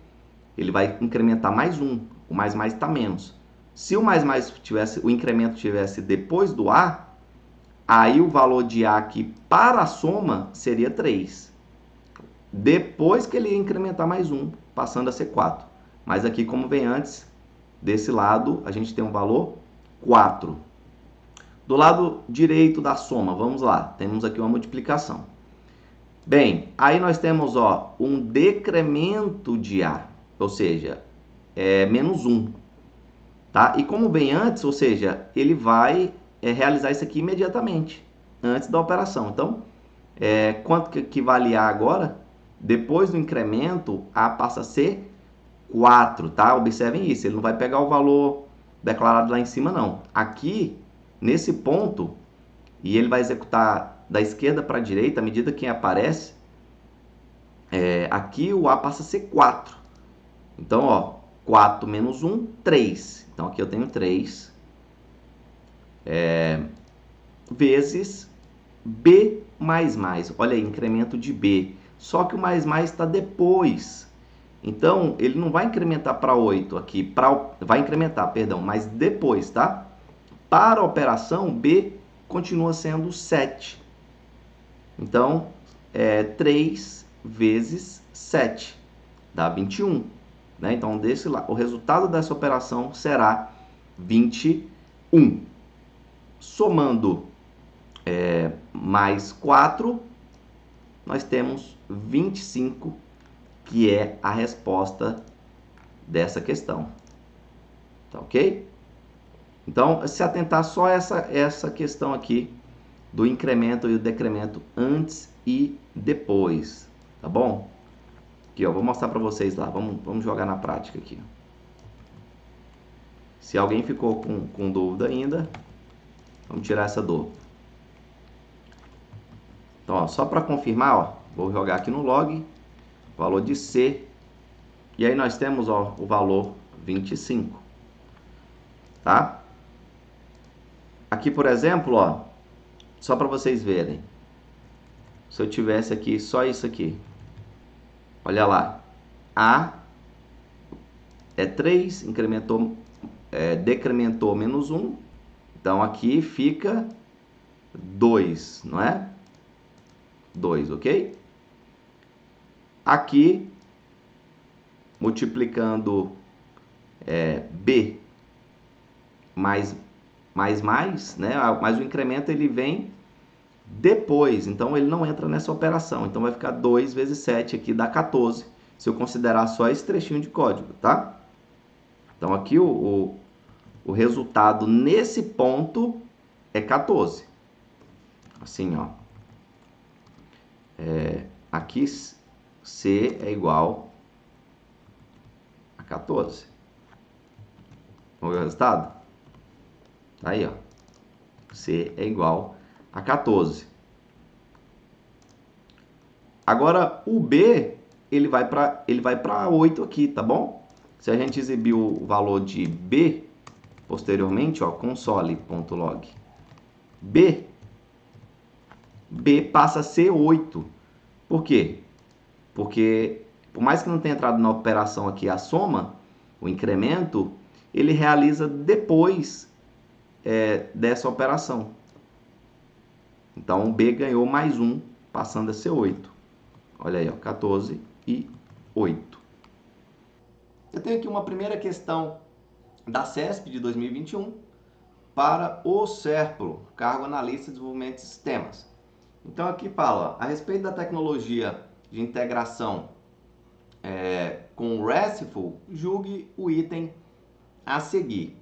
Ele vai incrementar mais 1. O mais está menos. Se o mais tivesse, o incremento tivesse depois do A, aí o valor de A aqui para a soma seria 3. Depois que ele ia incrementar mais 1, passando a ser 4. Mas aqui, como vem antes, desse lado, a gente tem um valor 4. Do lado direito da soma, vamos lá, temos aqui uma multiplicação. Bem, aí nós temos um decremento de A, ou seja, menos 1. Tá? E como vem antes, ou seja, ele vai realizar isso aqui imediatamente, antes da operação. Então, quanto que vale A agora? Depois do incremento, A passa a ser 4, tá? Observem isso, ele não vai pegar o valor declarado lá em cima, não. Aqui, nesse ponto, e ele vai executar da esquerda para a direita, à medida que aparece, aqui o A passa a ser 4. Então, 4 menos 1, 3. Então, aqui eu tenho 3 vezes B mais mais. Olha aí, incremento de B. Só que o mais está depois. Então, ele não vai incrementar para 8 aqui. Vai incrementar, perdão, mas depois, tá? Para a operação, B continua sendo 7. Então, 3 vezes 7 dá 21. Né? Então, o resultado dessa operação será 21. Somando mais 4, nós temos 25, que é a resposta dessa questão. Tá ok? Então, se atentar só essa questão aqui do incremento e o decremento antes e depois, tá bom? Aqui, vou mostrar para vocês lá, vamos jogar na prática aqui. Se alguém ficou com dúvida ainda, vamos tirar essa dúvida. Então, só para confirmar, vou jogar aqui no log, valor de C, e aí nós temos o valor 25, tá? Aqui, por exemplo, só para vocês verem, se eu tivesse aqui só isso aqui, olha lá, A é 3, decrementou menos 1, então aqui fica 2, não é? 2, ok? Aqui, multiplicando B mais, né? Mas o incremento ele vem depois, então ele não entra nessa operação. Então vai ficar 2 vezes 7 aqui, dá 14, se eu considerar só esse trechinho de código, tá? Então aqui o resultado nesse ponto é 14. Assim, ó. Aqui C é igual a 14. Vamos ver o resultado? Tá aí, ó. C é igual a 14. Agora, o B, ele vai para 8 aqui, tá bom? Se a gente exibir o valor de B posteriormente, ó, console.log B passa a ser 8. Por quê? Porque, por mais que não tenha entrado na operação aqui a soma, o incremento, ele realiza depois dessa operação. Então, o B ganhou mais 1, passando a ser 8. Olha aí, ó, 14 e 8. Eu tenho aqui uma primeira questão da CESP de 2021 para o SERPRO, Cargo Analista de Desenvolvimento de Sistemas. Então aqui fala, a respeito da tecnologia de integração com o RESTful, julgue o item a seguir.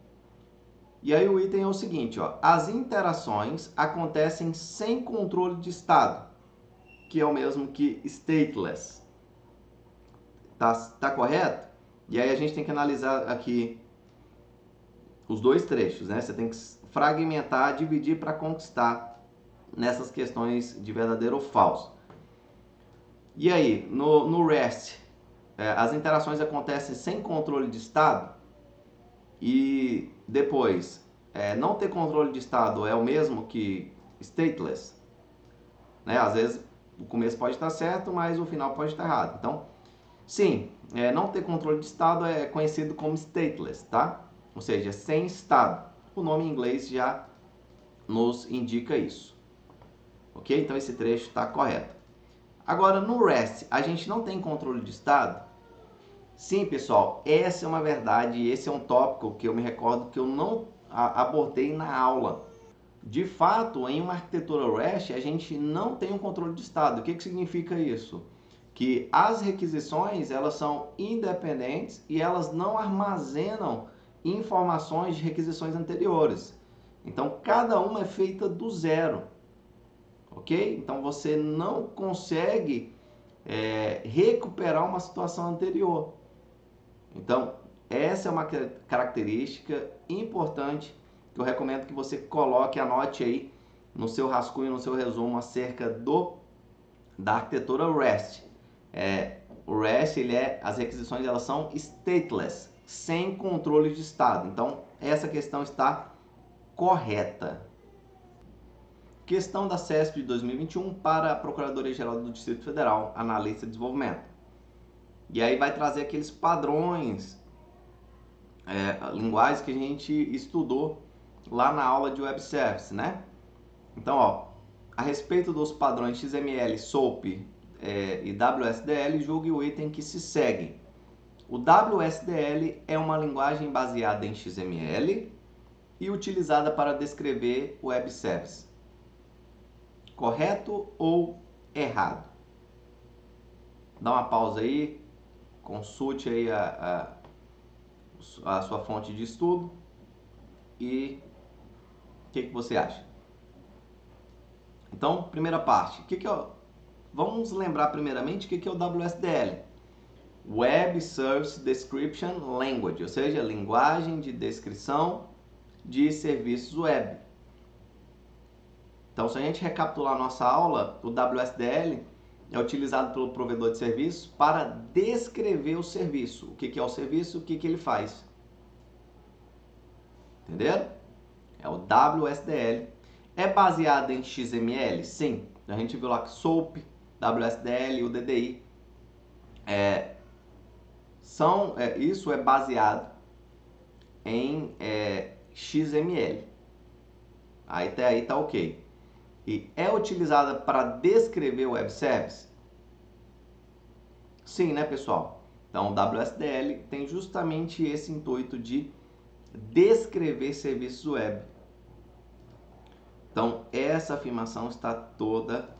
E aí o item é o seguinte, ó, as interações acontecem sem controle de estado, que é o mesmo que stateless. Tá correto? E aí a gente tem que analisar aqui os dois trechos, né? Você tem que fragmentar, dividir para conquistar nessas questões de verdadeiro ou falso. E aí, no REST, as interações acontecem sem controle de estado e depois, não ter controle de estado é o mesmo que stateless, né? Às vezes o começo pode estar certo, mas o final pode estar errado. Então, sim, não ter controle de estado é conhecido como stateless, tá? Ou seja, sem estado. O nome em inglês já nos indica isso. Ok? Então esse trecho está correto. Agora, no REST, a gente não tem controle de estado? Sim, pessoal, essa é uma verdade, esse é um tópico que eu me recordo que eu não abordei na aula. De fato, em uma arquitetura REST, a gente não tem um controle de estado. O que significa isso? Que as requisições, elas são independentes e elas não armazenam informações de requisições anteriores. Então, cada uma é feita do zero, ok? Então, você não consegue recuperar uma situação anterior. Então, essa é uma característica importante que eu recomendo que você coloque, anote aí no seu rascunho, no seu resumo acerca da arquitetura REST. O REST, as requisições elas são stateless, sem controle de estado. Então, essa questão está correta. Questão da CESP de 2021 para a Procuradoria-Geral do Distrito Federal, Analista de Desenvolvimento. E aí vai trazer aqueles padrões, linguagens que a gente estudou lá na aula de Web Service, né? Então, ó, a respeito dos padrões XML, SOAP e WSDL, julgue o item que se segue. O WSDL é uma linguagem baseada em XML e utilizada para descrever Web Service. Correto ou errado? Dá uma pausa aí, consulte aí a sua fonte de estudo e o que você acha? Então, primeira parte, vamos lembrar primeiramente o que é o WSDL. Web Service Description Language, ou seja, linguagem de descrição de serviços web. Então, se a gente recapitular a nossa aula, o WSDL é utilizado pelo provedor de serviço para descrever o serviço. O que é o serviço, o que ele faz. Entenderam? É o WSDL. É baseado em XML? Sim. A gente viu lá que SOAP, WSDL e o DDI isso é baseado em XML. Até aí tá ok. E é utilizada para descrever o web service? Sim, né, pessoal? Então, o WSDL tem justamente esse intuito de descrever serviços web. Então, essa afirmação está toda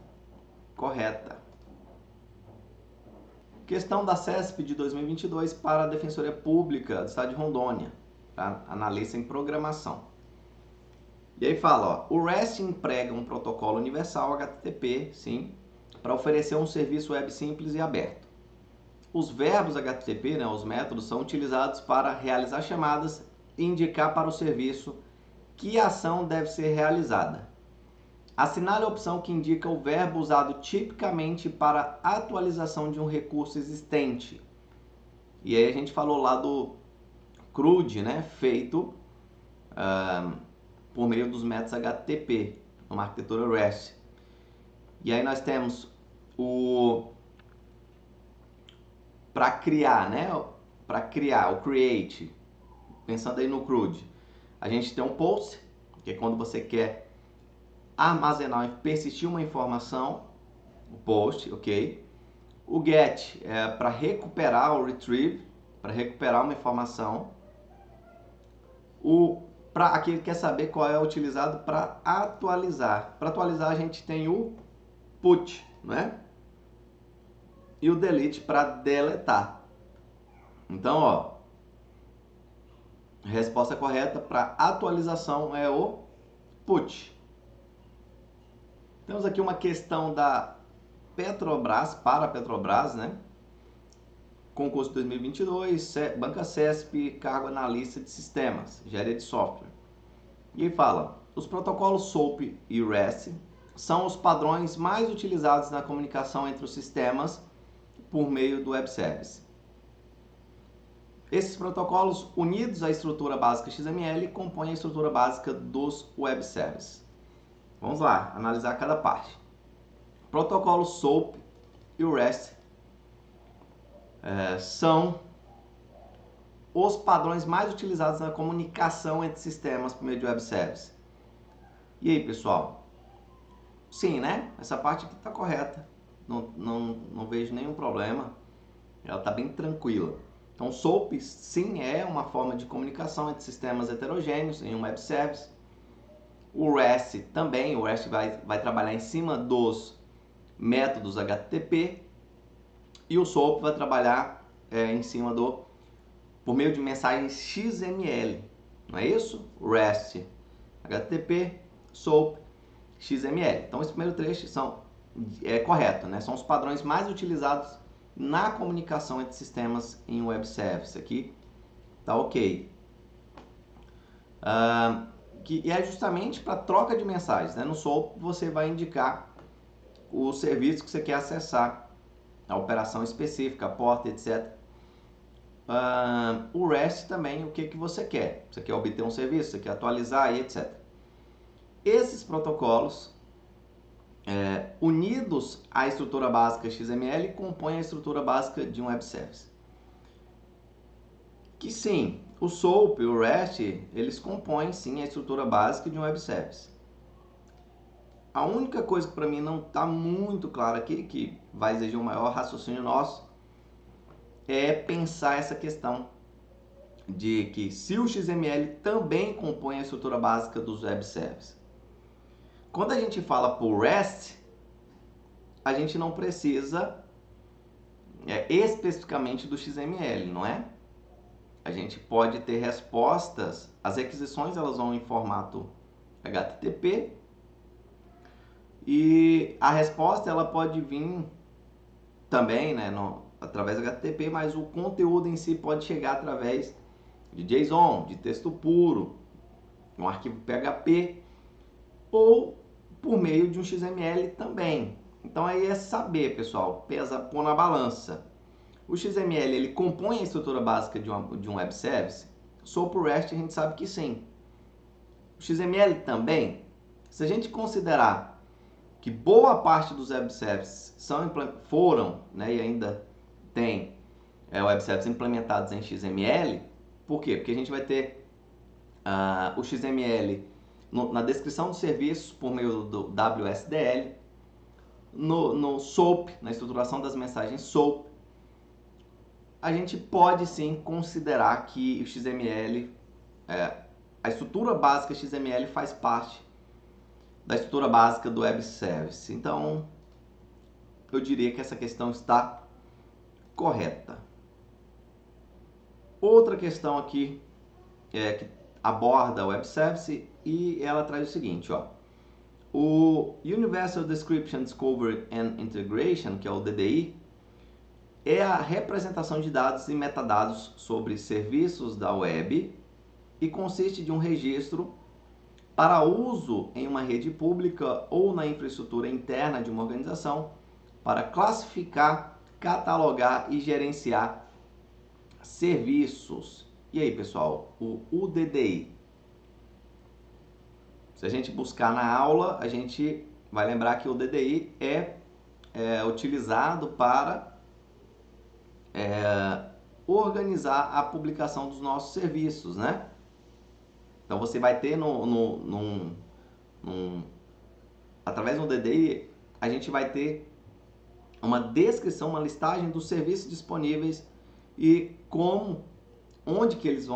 correta. Questão da CESP de 2022 para a Defensoria Pública do Estado de Rondônia, tá? Analista em programação. E aí fala, ó, o REST emprega um protocolo universal HTTP, sim, para oferecer um serviço web simples e aberto. Os verbos HTTP, né, os métodos, são utilizados para realizar chamadas e indicar para o serviço que ação deve ser realizada. Assinale a opção que indica o verbo usado tipicamente para atualização de um recurso existente. E aí a gente falou lá do CRUD, né, feito por meio dos métodos HTTP, numa arquitetura REST. E aí nós temos o para criar, né? Para criar, o create, pensando aí no CRUD. A gente tem um post, que é quando você quer armazenar e persistir uma informação, o post, ok? O get é para recuperar, o retrieve, para recuperar uma informação. Aqui ele quer saber qual é utilizado para atualizar. Para atualizar a gente tem o put, né? E o delete para deletar. Então, ó, a resposta correta para atualização é o put. Temos aqui uma questão da Petrobras, para a Petrobras, né? Concurso 2022, Banca CESP, cargo analista de sistemas, engenharia de software. E aí fala, os protocolos SOAP e REST são os padrões mais utilizados na comunicação entre os sistemas por meio do web service. Esses protocolos, unidos à estrutura básica XML, compõem a estrutura básica dos web services. Vamos lá, analisar cada parte. Protocolo SOAP e o REST são os padrões mais utilizados na comunicação entre sistemas por meio de web service. E aí, pessoal? Sim, né? Essa parte aqui está correta. Não vejo nenhum problema. Ela está bem tranquila. Então, SOAP, sim, é uma forma de comunicação entre sistemas heterogêneos em um web service. O REST também. O REST vai trabalhar em cima dos métodos HTTP. E o SOAP vai trabalhar em cima por meio de mensagens XML. Não é isso? REST, HTTP, SOAP, XML. Então, esse primeiro trecho é correto, né? São os padrões mais utilizados na comunicação entre sistemas em web service. Aqui tá ok. E é justamente para troca de mensagens, né? No SOAP você vai indicar o serviço que você quer acessar, a operação específica, a porta, etc. O REST também, o que você quer. Você quer obter um serviço, você quer atualizar e etc. Esses protocolos, unidos à estrutura básica XML, compõem a estrutura básica de um web service. Que sim, o SOAP e o REST, eles compõem sim a estrutura básica de um web service. A única coisa que para mim não está muito clara aqui, que vai exigir um maior raciocínio nosso, é pensar essa questão de que se o XML também compõe a estrutura básica dos web services. Quando a gente fala por REST, a gente não precisa especificamente do XML, não é? A gente pode ter respostas, as requisições elas vão em formato HTTP e a resposta ela pode vir também, né, através do HTTP, mas o conteúdo em si pode chegar através de JSON, de texto puro, um arquivo PHP ou por meio de um XML também. Então aí é saber, pessoal, pôr na balança. O XML ele compõe a estrutura básica de um web service? SOAP e REST a gente sabe que sim. O XML também? Se a gente considerar que boa parte dos web services foram, né, e ainda tem web services implementados em XML, por quê? Porque a gente vai ter o XML na descrição dos serviços por meio do WSDL, no SOAP, na estruturação das mensagens SOAP, a gente pode sim considerar que o XML, a estrutura básica XML faz parte da estrutura básica do web service. Então, eu diria que essa questão está correta. Outra questão aqui que aborda o Web Service e ela traz o seguinte, ó. O Universal Description Discovery and Integration, que é o DDI, é a representação de dados e metadados sobre serviços da web e consiste de um registro para uso em uma rede pública ou na infraestrutura interna de uma organização para classificar, catalogar e gerenciar serviços. E aí, pessoal, o UDDI. Se a gente buscar na aula, a gente vai lembrar que o DDI é utilizado para organizar a publicação dos nossos serviços, né? Então você vai ter através do DDI, a gente vai ter uma descrição, uma listagem dos serviços disponíveis e onde que eles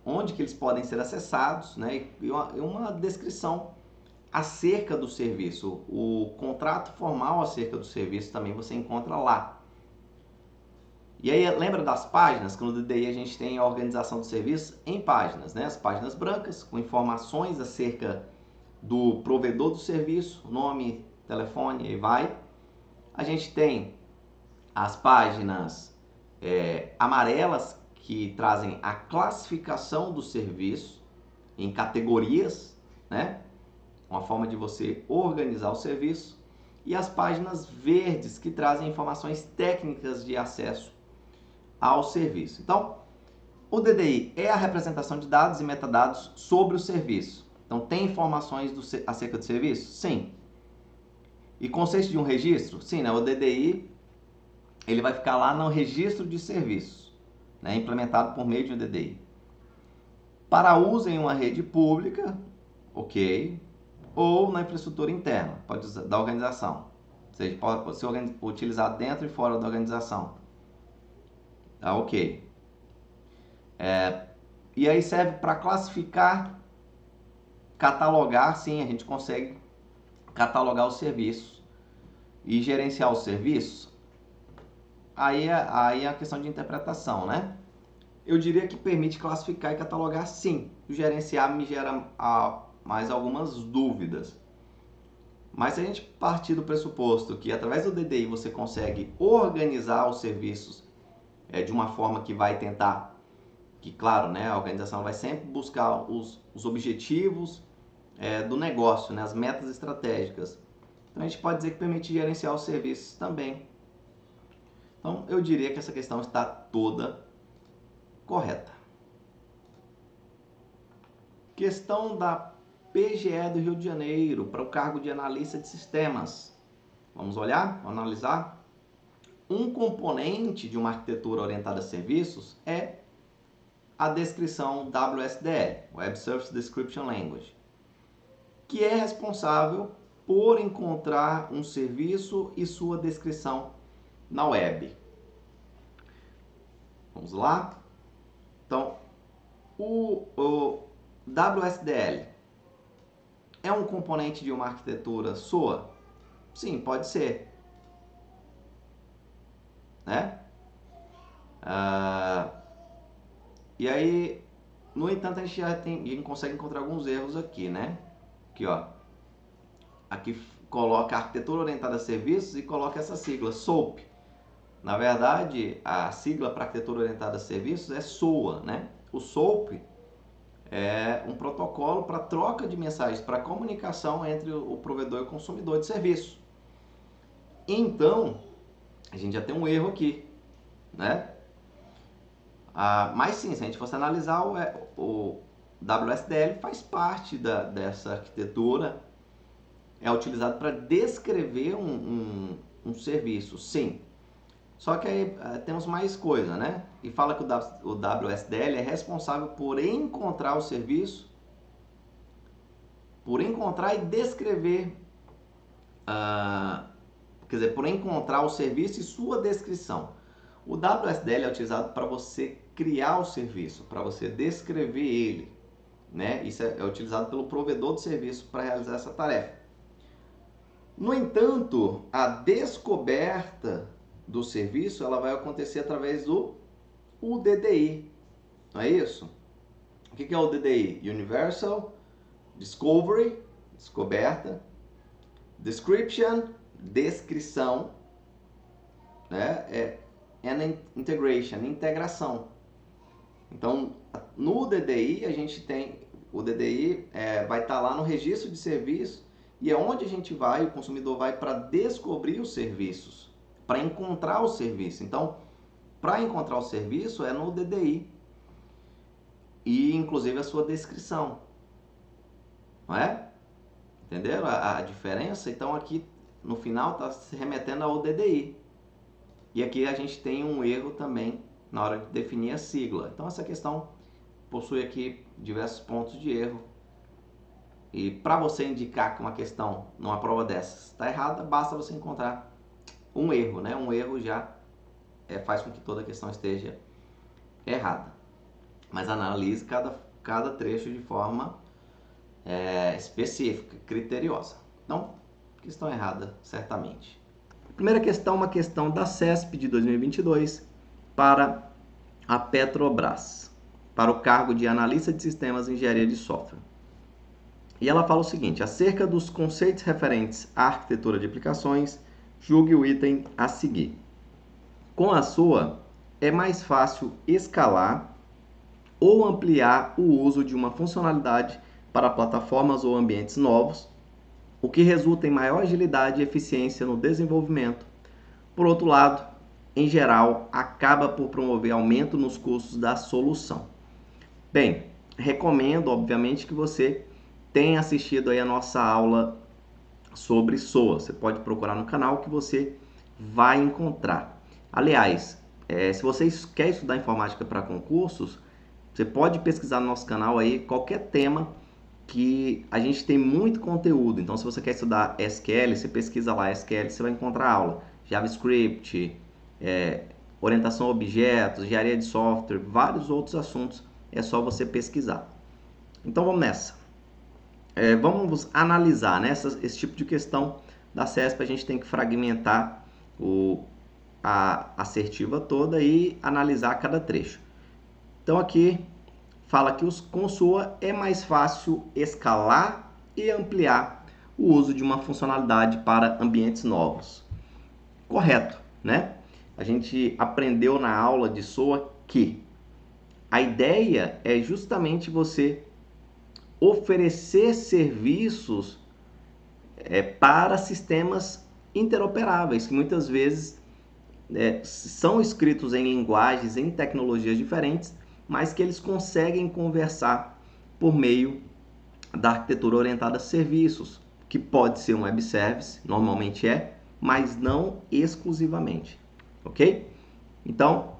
onde que eles podem ser acessados, né? E uma descrição acerca do serviço. O contrato formal acerca do serviço também você encontra lá. E aí, lembra das páginas? Que no DDI a gente tem a organização do serviço em páginas, né? As páginas brancas, com informações acerca do provedor do serviço, nome, telefone, e vai. A gente tem as páginas amarelas, que trazem a classificação do serviço em categorias, né? Uma forma de você organizar o serviço. E as páginas verdes, que trazem informações técnicas de acesso ao serviço. Então, o DDI é a representação de dados e metadados sobre o serviço. Então, tem informações acerca do serviço? Sim. E consiste de um registro? Sim, né? O DDI ele vai ficar lá no registro de serviços, né? Implementado por meio de um DDI. Para uso em uma rede pública, ok, ou na infraestrutura interna, pode usar, da organização. Ou seja, pode ser utilizado dentro e fora da organização. Tá, ok. E aí serve para classificar, catalogar, sim, a gente consegue catalogar os serviços e gerenciar os serviços. Aí é a questão de interpretação, né? Eu diria que permite classificar e catalogar, sim. O gerenciar me gera mais algumas dúvidas. Mas se a gente partir do pressuposto que através do DDI você consegue organizar os serviços de uma forma que vai tentar, que claro, né, a organização vai sempre buscar os objetivos do negócio, né, as metas estratégicas. Então a gente pode dizer que permite gerenciar os serviços também. Então eu diria que essa questão está toda correta. Questão da PGE do Rio de Janeiro para o cargo de analista de sistemas. Vamos olhar, vamos analisar. Um componente de uma arquitetura orientada a serviços é a descrição WSDL, Web Service Description Language, que é responsável por encontrar um serviço e sua descrição na web. Vamos lá? Então, o WSDL é um componente de uma arquitetura sua? Sim, pode ser. Né? E aí, no entanto, a gente consegue encontrar alguns erros aqui, né? Aqui, ó. Aqui coloca arquitetura orientada a serviços e coloca essa sigla, SOAP. Na verdade, a sigla para arquitetura orientada a serviços é SOA, né? O SOAP é um protocolo para troca de mensagens, para comunicação entre o provedor e o consumidor de serviço. Então, a gente já tem um erro aqui, né? Mas sim, se a gente fosse analisar, o WSDL faz parte dessa arquitetura, é utilizado para descrever um serviço, sim. Só que aí temos mais coisa, né? E fala que o WSDL é responsável por encontrar o serviço, por encontrar e descrever, quer dizer, por encontrar o serviço e sua descrição. O WSDL é utilizado para você criar o serviço, para você descrever ele, né? Isso é utilizado pelo provedor de serviço para realizar essa tarefa. No entanto, a descoberta do serviço ela vai acontecer através do UDDI, não é isso? O que é o DDI? Universal Discovery, descoberta. Description, descrição, né? Integration, integração. Então, no DDI a gente tem, o DDI vai estar lá no registro de serviço e é onde a gente vai, o consumidor vai para descobrir os serviços, para encontrar o serviço. Então, para encontrar o serviço é no DDI e inclusive a sua descrição, não é? Entenderam a diferença? Então aqui no final está se remetendo ao DDI. E aqui a gente tem um erro também na hora de definir a sigla. Então essa questão possui aqui diversos pontos de erro. E para você indicar que uma questão numa prova dessas está errada, basta você encontrar um erro, né? Um erro já faz com que toda a questão esteja errada. Mas analise cada trecho de forma específica, criteriosa. Então, questão errada, certamente. Primeira questão, uma questão da CESP de 2022 para a Petrobras, para o cargo de analista de sistemas e engenharia de software. E ela fala o seguinte: acerca dos conceitos referentes à arquitetura de aplicações, julgue o item a seguir. Com a SOA, é mais fácil escalar ou ampliar o uso de uma funcionalidade para plataformas ou ambientes novos, o que resulta em maior agilidade e eficiência no desenvolvimento. Por outro lado, em geral, acaba por promover aumento nos custos da solução. Bem, recomendo, obviamente, que você tenha assistido aí a nossa aula sobre SOA. Você pode procurar no canal que você vai encontrar. Aliás, se você quer estudar informática para concursos, você pode pesquisar no nosso canal aí qualquer tema que a gente tem muito conteúdo. Então, se você quer estudar SQL, você pesquisa lá SQL, você vai encontrar aula. JavaScript, orientação a objetos, engenharia de software, vários outros assuntos. É só você pesquisar. Então, vamos nessa. Vamos analisar, né? Esse tipo de questão da CESP. A gente tem que fragmentar a assertiva toda e analisar cada trecho. Então, aqui fala que com SOA é mais fácil escalar e ampliar o uso de uma funcionalidade para ambientes novos. Correto, né? A gente aprendeu na aula de SOA que a ideia é justamente você oferecer serviços para sistemas interoperáveis, que muitas vezes são escritos em linguagens, em tecnologias diferentes, mas que eles conseguem conversar por meio da arquitetura orientada a serviços, que pode ser um web service, normalmente mas não exclusivamente, ok? Então,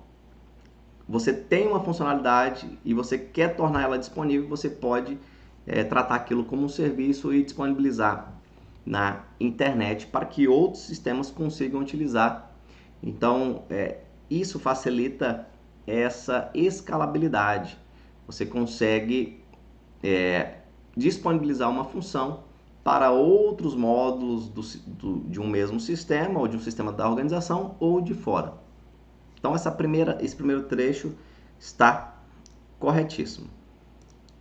você tem uma funcionalidade e você quer tornar ela disponível, você pode tratar aquilo como um serviço e disponibilizar na internet para que outros sistemas consigam utilizar. Então, isso facilita essa escalabilidade. Você consegue disponibilizar uma função para outros módulos de um mesmo sistema, ou de um sistema da organização, ou de fora. Então, esse primeiro trecho está corretíssimo.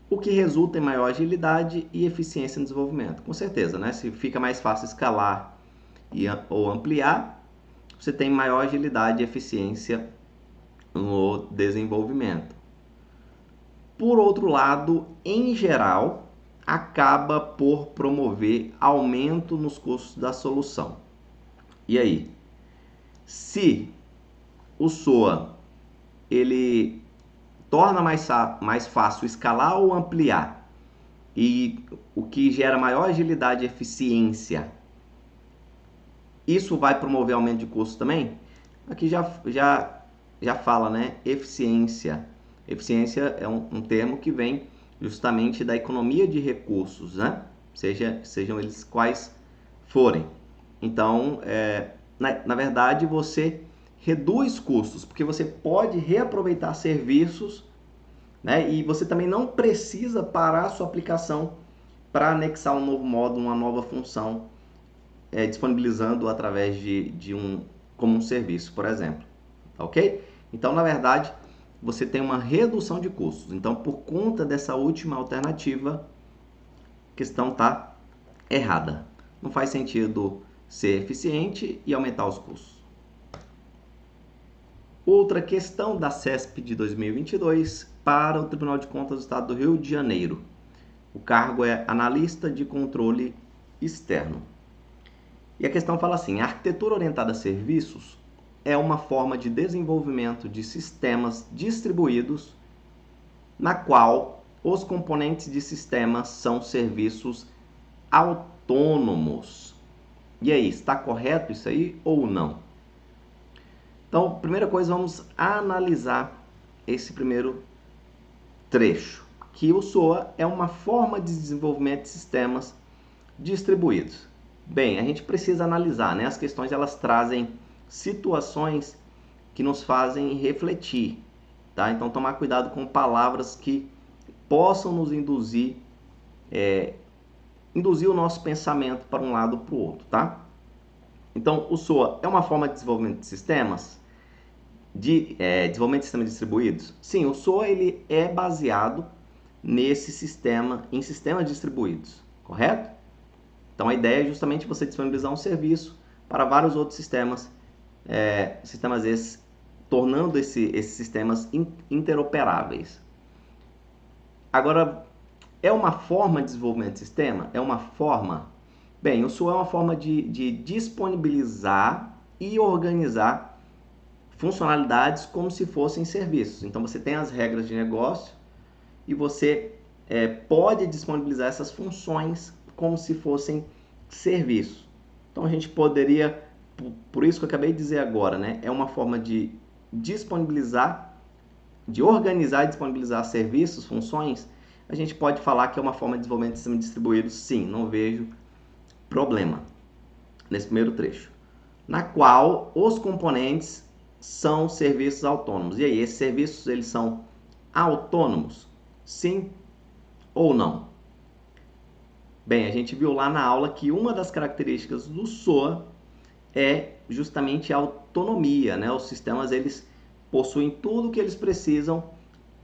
O que resulta em maior agilidade e eficiência no desenvolvimento. Com certeza, né? Se fica mais fácil escalar ou ampliar, você tem maior agilidade e eficiência no desenvolvimento. Por outro lado, em geral, acaba por promover aumento nos custos da solução. E aí? Se o SOA ele torna mais fácil escalar ou ampliar, e o que gera maior agilidade e eficiência, isso vai promover aumento de custo também? Aqui já fala, né? Eficiência. Eficiência é um termo que vem justamente da economia de recursos, né? Sejam eles quais forem. Então, na verdade, você reduz custos, porque você pode reaproveitar serviços, né? E você também não precisa parar a sua aplicação para anexar um novo módulo, uma nova função, disponibilizando através como um serviço, por exemplo. Ok? Então, na verdade, você tem uma redução de custos. Então, por conta dessa última alternativa, a questão está errada. Não faz sentido ser eficiente e aumentar os custos. Outra questão da CESP de 2022 para o Tribunal de Contas do Estado do Rio de Janeiro. O cargo é analista de controle externo. E a questão fala assim: a arquitetura orientada a serviços é uma forma de desenvolvimento de sistemas distribuídos na qual os componentes de sistemas são serviços autônomos. E aí, está correto isso aí ou não? Então, primeira coisa, vamos analisar esse primeiro trecho, que o SOA é uma forma de desenvolvimento de sistemas distribuídos. Bem, a gente precisa analisar, né? As questões elas trazem situações que nos fazem refletir, tá? Então, tomar cuidado com palavras que possam nos induzir o nosso pensamento para um lado ou para o outro, tá? Então, o SOA é uma forma de desenvolvimento de sistemas, desenvolvimento de sistemas distribuídos? Sim, o SOA ele é baseado nesse sistema, em sistemas distribuídos, correto? Então, a ideia é justamente você disponibilizar um serviço para vários outros sistemas, sistemas esses, tornando esses sistemas interoperáveis. Agora, é uma forma de desenvolvimento de sistema? É uma forma? Bem, o SOA é uma forma de disponibilizar e organizar funcionalidades como se fossem serviços. Então, você tem as regras de negócio e você pode disponibilizar essas funções como se fossem serviços. Então, a gente poderia, por isso que eu acabei de dizer agora, né? É uma forma de disponibilizar, de organizar e disponibilizar serviços, funções. A gente pode falar que é uma forma de desenvolvimento de sistema distribuído, sim, não vejo problema nesse primeiro trecho, na qual os componentes são serviços autônomos. E aí, esses serviços eles são autônomos? Sim ou não? Bem, a gente viu lá na aula que uma das características do SOA é justamente a autonomia, né? Os sistemas eles possuem tudo o que eles precisam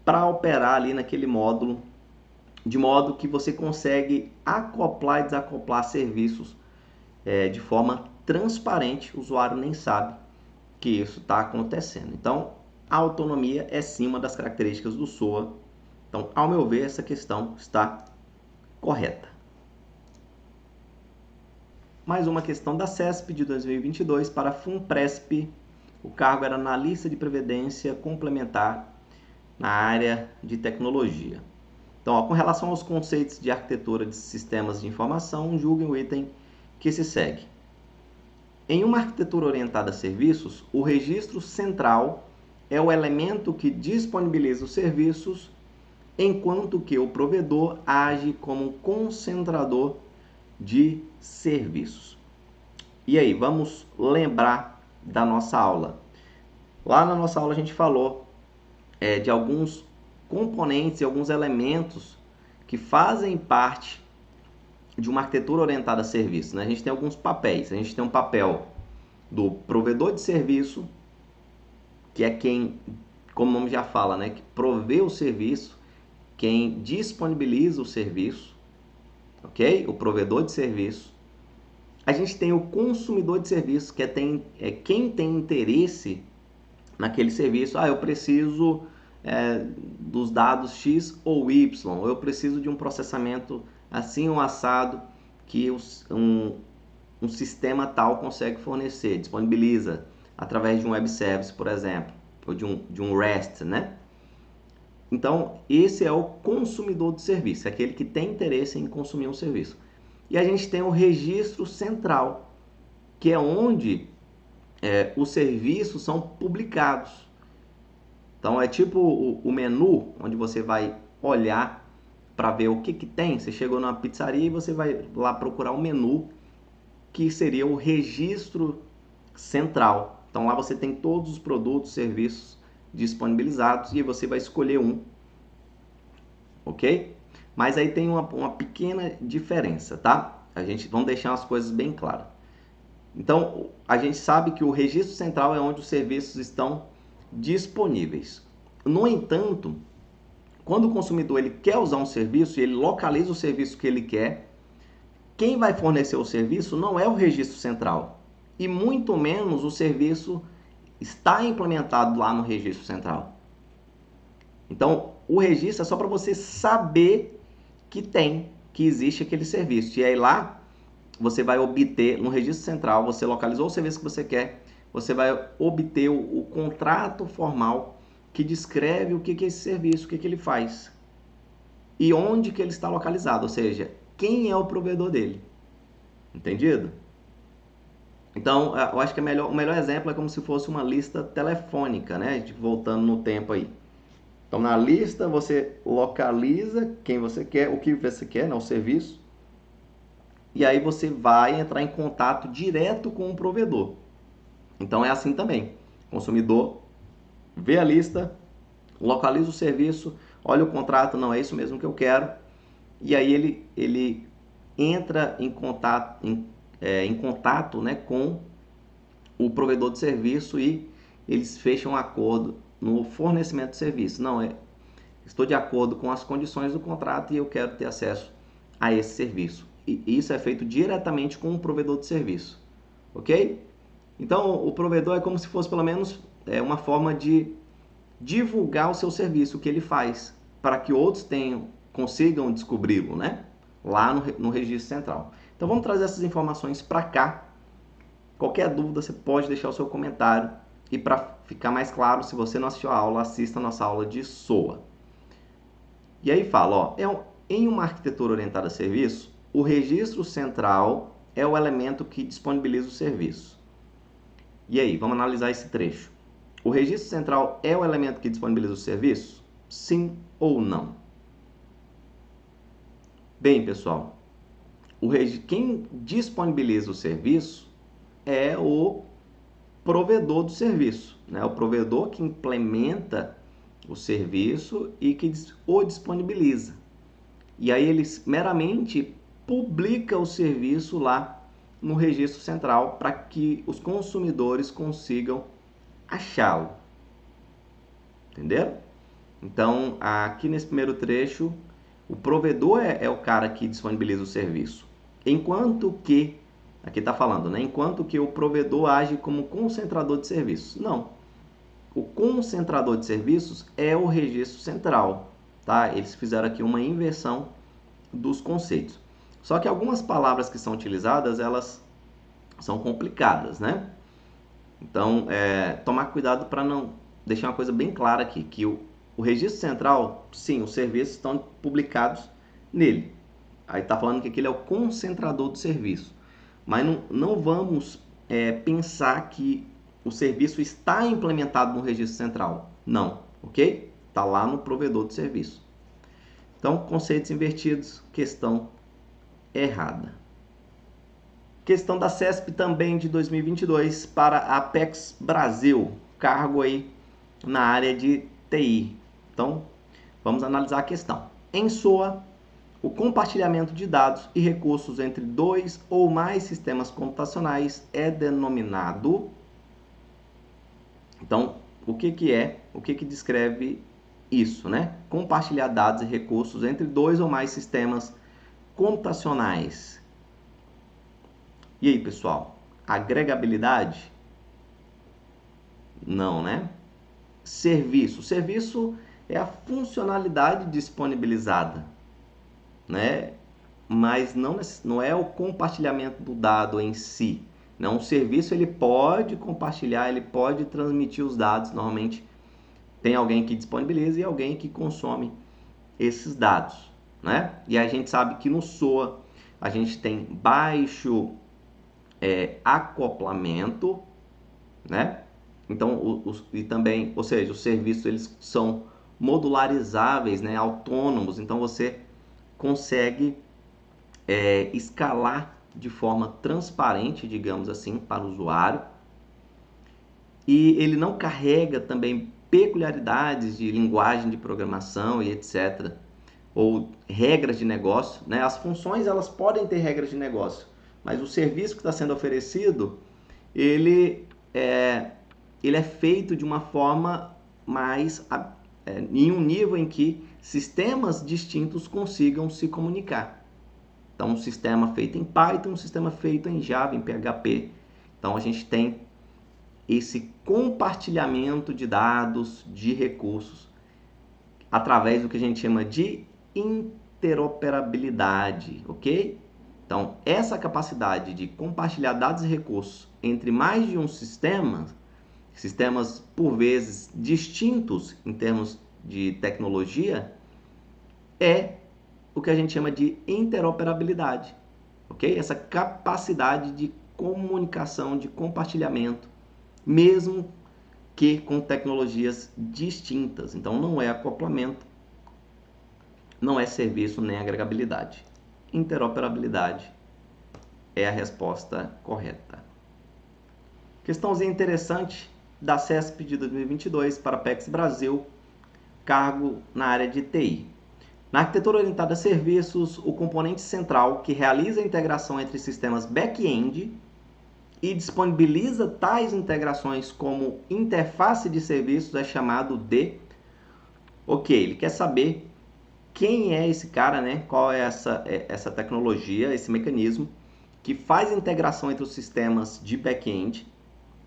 para operar ali naquele módulo, de modo que você consegue acoplar e desacoplar serviços de forma transparente, o usuário nem sabe que isso está acontecendo. Então, a autonomia é sim uma das características do SOA. Então, ao meu ver, essa questão está correta. Mais uma questão da CESP de 2022 para a FUNPRESP. O cargo era analista de previdência complementar na área de tecnologia. Então, com relação aos conceitos de arquitetura de sistemas de informação, julguem o item que se segue. Em uma arquitetura orientada a serviços, o registro central é o elemento que disponibiliza os serviços, enquanto que o provedor age como concentrador de serviços. E aí, vamos lembrar da nossa aula. Lá na nossa aula a gente falou de alguns componentes e alguns elementos que fazem parte de uma arquitetura orientada a serviço, né? A gente tem alguns papéis. A gente tem um papel do provedor de serviço, que é quem, como o nome já fala, né? Que provê o serviço, quem disponibiliza o serviço, ok? O provedor de serviço. A gente tem o consumidor de serviço, que é quem tem interesse naquele serviço. Eu preciso dos dados X ou Y, ou eu preciso de um processamento assim ou assado que um sistema tal consegue fornecer, disponibiliza através de um web service, por exemplo, ou de um REST, né? Então, esse é o consumidor do serviço, é aquele que tem interesse em consumir um serviço. E a gente tem o registro central, que é onde os serviços são publicados. Então, é tipo o menu, onde você vai olhar para ver o que tem. Você chegou numa pizzaria e você vai lá procurar um menu, que seria o registro central. Então, lá você tem todos os produtos, serviços disponibilizados e você vai escolher um, ok? Mas aí tem uma pequena diferença, tá? Vamos deixar as coisas bem claras. Então, a gente sabe que o registro central é onde os serviços estão disponíveis. No entanto, quando o consumidor ele quer usar um serviço e ele localiza o serviço que ele quer, quem vai fornecer o serviço não é o registro central e muito menos o serviço está implementado lá no registro central. Então, o registro é só para você saber que existe aquele serviço. E aí lá, você vai obter, no registro central, você localizou o serviço que você quer, você vai obter o contrato formal que descreve o que é esse serviço, o que ele faz e onde que ele está localizado, ou seja, quem é o provedor dele. Entendido? Então, eu acho que o melhor exemplo é como se fosse uma lista telefônica, né? Voltando no tempo aí. Então, na lista, você localiza quem você quer, o que você quer, né? O serviço. E aí você vai entrar em contato direto com o provedor. Então, é assim também. O consumidor vê a lista, localiza o serviço, olha o contrato, não é isso mesmo que eu quero. E aí ele entra em contato, né, com o provedor de serviço e eles fecham um acordo no fornecimento de serviço. Não, estou de acordo com as condições do contrato e eu quero ter acesso a esse serviço. E isso é feito diretamente com o provedor de serviço, ok? Então, o provedor é como se fosse pelo menos uma forma de divulgar o seu serviço, o que ele faz, para que outros consigam descobri-lo, né? Lá no registro central. Então, vamos trazer essas informações para cá. Qualquer dúvida, você pode deixar o seu comentário. E para ficar mais claro, se você não assistiu a aula, assista a nossa aula de SOA. E aí fala, ó, em uma arquitetura orientada a serviço, o registro central é o elemento que disponibiliza o serviço. E aí, vamos analisar esse trecho. O registro central é o elemento que disponibiliza o serviço? Sim ou não? Bem, pessoal, quem disponibiliza o serviço é o provedor do serviço, né? O provedor que implementa o serviço e que o disponibiliza. E aí ele meramente publica o serviço lá no registro central para que os consumidores consigam achá-lo. Entenderam? Então, aqui nesse primeiro trecho, o provedor é o cara que disponibiliza o serviço. Enquanto que, aqui está falando, né? Enquanto que o provedor age como concentrador de serviços. Não. O concentrador de serviços é o registro central, tá? Eles fizeram aqui uma inversão dos conceitos. Só que algumas palavras que são utilizadas, elas são complicadas, né? Então, tomar cuidado para não deixar uma coisa bem clara aqui, que o registro central, sim, os serviços estão publicados nele. Aí está falando que aquele é o concentrador do serviço. Mas não vamos pensar que o serviço está implementado no registro central. Não, ok? Está lá no provedor de serviço. Então, conceitos invertidos, questão errada. Questão da CESP também de 2022 para a Apex Brasil, cargo aí na área de TI. Então, vamos analisar a questão. Em SOA, o compartilhamento de dados e recursos entre dois ou mais sistemas computacionais é denominado... Então, o que descreve isso, né? Compartilhar dados e recursos entre dois ou mais sistemas computacionais. E aí, pessoal? Agregabilidade? Não, né? Serviço. Serviço é a funcionalidade disponibilizada, né? Mas não é o compartilhamento do dado em si. Não, o serviço ele pode compartilhar, ele pode transmitir os dados. Normalmente tem alguém que disponibiliza e alguém que consome esses dados, né? E a gente sabe que no SOA a gente tem baixo acoplamento, né? Então, e também, ou seja, os serviços eles são modularizáveis, né? Autônomos. Então você consegue escalar de forma transparente, digamos assim, para o usuário. E ele não carrega também peculiaridades de linguagem de programação e etc. Ou regras de negócio, né? As funções elas podem ter regras de negócio, mas o serviço que está sendo oferecido, ele é feito de uma forma mais em um nível em que sistemas distintos consigam se comunicar. Então, um sistema feito em Python, um sistema feito em Java, em PHP. Então, a gente tem esse compartilhamento de dados, de recursos, através do que a gente chama de interoperabilidade, ok? Então, essa capacidade de compartilhar dados e recursos entre mais de um sistema, sistemas por vezes distintos em termos de tecnologia, é o que a gente chama de interoperabilidade, ok? Essa capacidade de comunicação, de compartilhamento, mesmo que com tecnologias distintas. Então, não é acoplamento, não é serviço nem agregabilidade. Interoperabilidade é a resposta correta. Questãozinha interessante da CESP de 2022 para a PEX Brasil, cargo na área de TI. Na arquitetura orientada a serviços, o componente central que realiza a integração entre sistemas back-end e disponibiliza tais integrações como interface de serviços é chamado de... Ok, ele quer saber quem é esse cara, né? Qual é essa tecnologia, esse mecanismo que faz a integração entre os sistemas de back-end.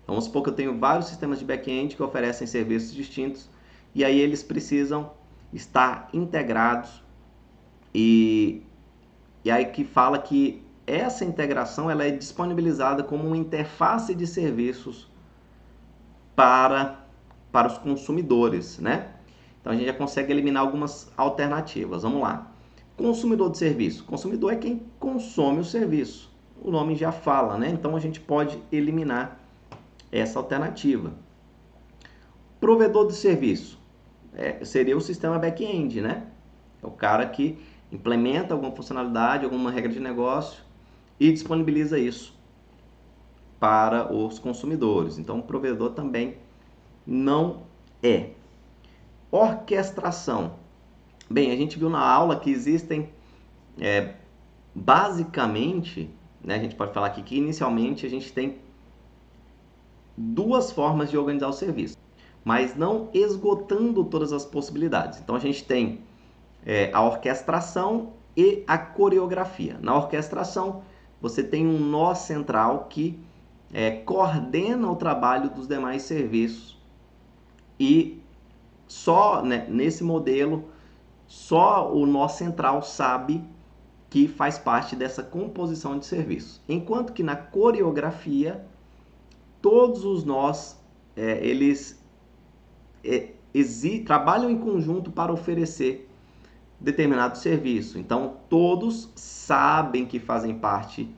Então, vamos supor que eu tenho vários sistemas de back-end que oferecem serviços distintos e aí eles precisam estar integrados e aí que fala que essa integração ela é disponibilizada como uma interface de serviços para os consumidores, né? Então a gente já consegue eliminar algumas alternativas. Vamos lá. Consumidor de serviço. Consumidor é quem consome o serviço. O nome já fala, né? Então a gente pode eliminar essa alternativa. Provedor de serviço. Seria o sistema back-end, né? É o cara que implementa alguma funcionalidade, alguma regra de negócio e disponibiliza isso para os consumidores. Então, o provedor também não é. Orquestração. Bem, a gente viu na aula que existem, basicamente, né, a gente pode falar aqui que inicialmente a gente tem duas formas de organizar o serviço, mas não esgotando todas as possibilidades. Então, a gente tem a orquestração e a coreografia. Na orquestração, você tem um nó central que coordena o trabalho dos demais serviços e só, né, nesse modelo, só o nó central sabe que faz parte dessa composição de serviços. Enquanto que na coreografia, todos os nós, eles trabalham em conjunto para oferecer determinado serviço. Então, todos sabem que fazem parte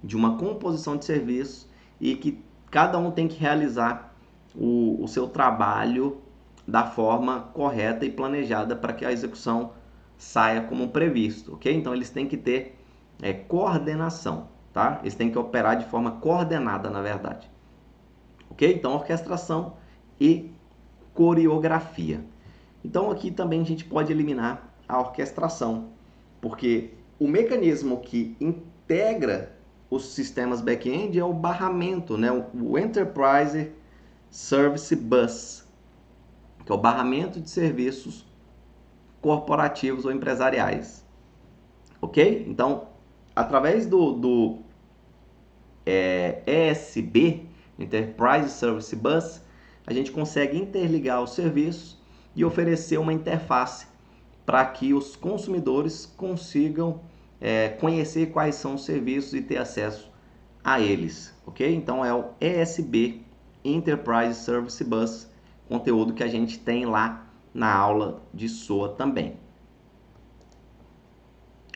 de uma composição de serviço e que cada um tem que realizar o seu trabalho da forma correta e planejada para que a execução saia como previsto, ok? Então, eles têm que ter coordenação, tá? Eles têm que operar de forma coordenada, na verdade. Ok? Então, orquestração e coreografia. Então, aqui também a gente pode eliminar a orquestração, porque o mecanismo que integra os sistemas back-end é o barramento, né? O Enterprise Service Bus, que é o barramento de serviços corporativos ou empresariais. Ok? Então, através do ESB, Enterprise Service Bus, a gente consegue interligar os serviços e oferecer uma interface para que os consumidores consigam conhecer quais são os serviços e ter acesso a eles, ok? Então é o ESB, Enterprise Service Bus, conteúdo que a gente tem lá na aula de SOA também.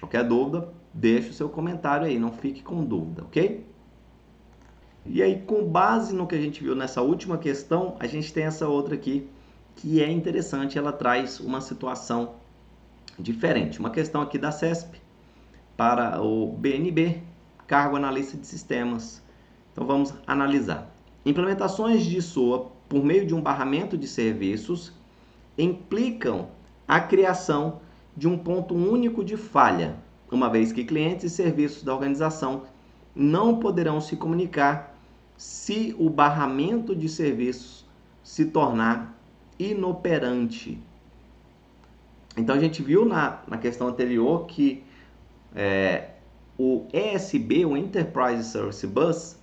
Qualquer dúvida, deixe o seu comentário aí, não fique com dúvida, ok? E aí, com base no que a gente viu nessa última questão, a gente tem essa outra aqui, que é interessante, ela traz uma situação diferente. Uma questão aqui da CESP para o BNB, cargo analista de sistemas. Então vamos analisar. Implementações de SOA por meio de um barramento de serviços implicam a criação de um ponto único de falha, uma vez que clientes e serviços da organização não poderão se comunicar se o barramento de serviços se tornar inoperante. Então a gente viu na questão anterior que o ESB, o Enterprise Service Bus,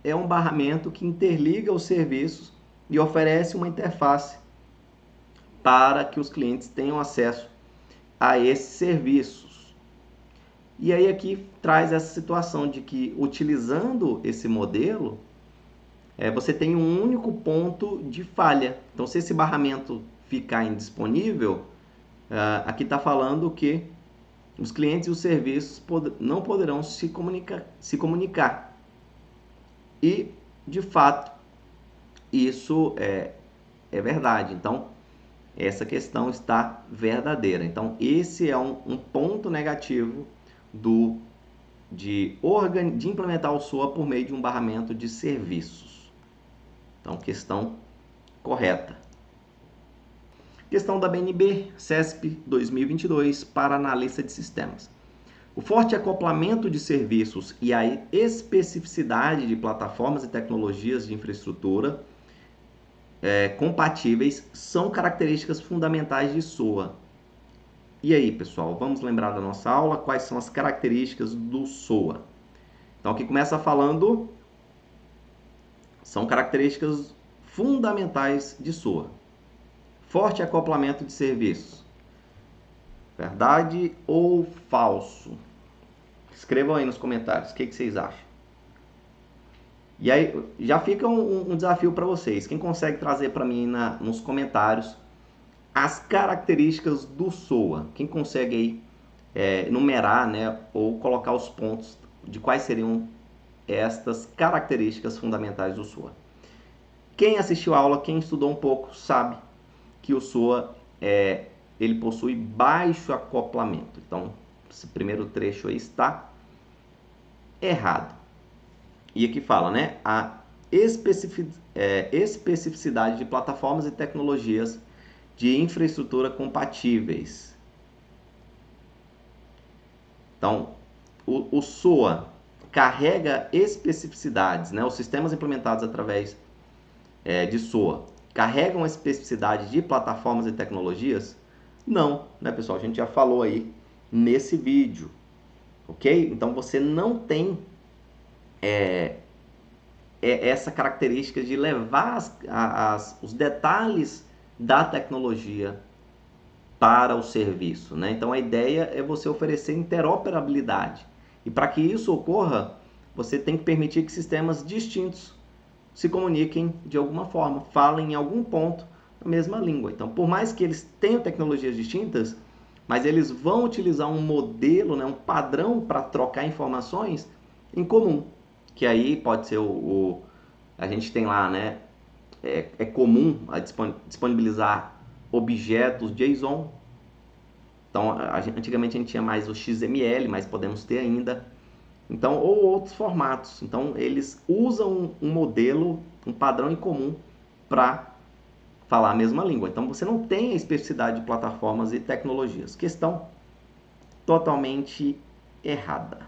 é um barramento que interliga os serviços e oferece uma interface para que os clientes tenham acesso a esses serviços. E aí aqui traz essa situação de que, utilizando esse modelo, você tem um único ponto de falha. Então, se esse barramento ficar indisponível, aqui está falando que os clientes e os serviços não poderão se comunicar. E, de fato, isso é verdade. Então, essa questão está verdadeira. Então, esse é um ponto negativo de implementar o SOA por meio de um barramento de serviços. Então, questão correta. Questão da BNB, CESP 2022, para analista de sistemas. O forte acoplamento de serviços e a especificidade de plataformas e tecnologias de infraestrutura compatíveis são características fundamentais de SOA. E aí, pessoal, vamos lembrar da nossa aula? Quais são as características do SOA? Então, aqui começa falando, são características fundamentais de SOA. Forte acoplamento de serviços. Verdade ou falso? Escrevam aí nos comentários, o que vocês acham? E aí, já fica um desafio para vocês. Quem consegue trazer para mim nos comentários as características do SOA? Quem consegue aí numerar, né, ou colocar os pontos de quais seriam estas características fundamentais do SOA? Quem assistiu a aula, quem estudou um pouco, sabe que o SOA ele possui baixo acoplamento. Então, esse primeiro trecho aí está errado. E aqui fala, né, a especificidade de plataformas e tecnologias de infraestrutura compatíveis. Então, o SOA carrega especificidades, né, os sistemas implementados através de SOA carregam a especificidade de plataformas e tecnologias? Não, né, pessoal? A gente já falou aí nesse vídeo, ok? Então, você não tem essa característica de levar os detalhes da tecnologia para o serviço, né? Então, a ideia é você oferecer interoperabilidade. E para que isso ocorra, você tem que permitir que sistemas distintos se comuniquem de alguma forma, falem em algum ponto a mesma língua. Então, por mais que eles tenham tecnologias distintas, mas eles vão utilizar um modelo, né, um padrão para trocar informações em comum. Que aí pode ser a gente tem lá, né, é comum disponibilizar objetos JSON. Então, antigamente a gente tinha mais o XML, mas podemos ter ainda. Então, ou outros formatos. Então, eles usam um modelo, um padrão em comum para falar a mesma língua. Então, você não tem a especificidade de plataformas e tecnologias. Questão totalmente errada.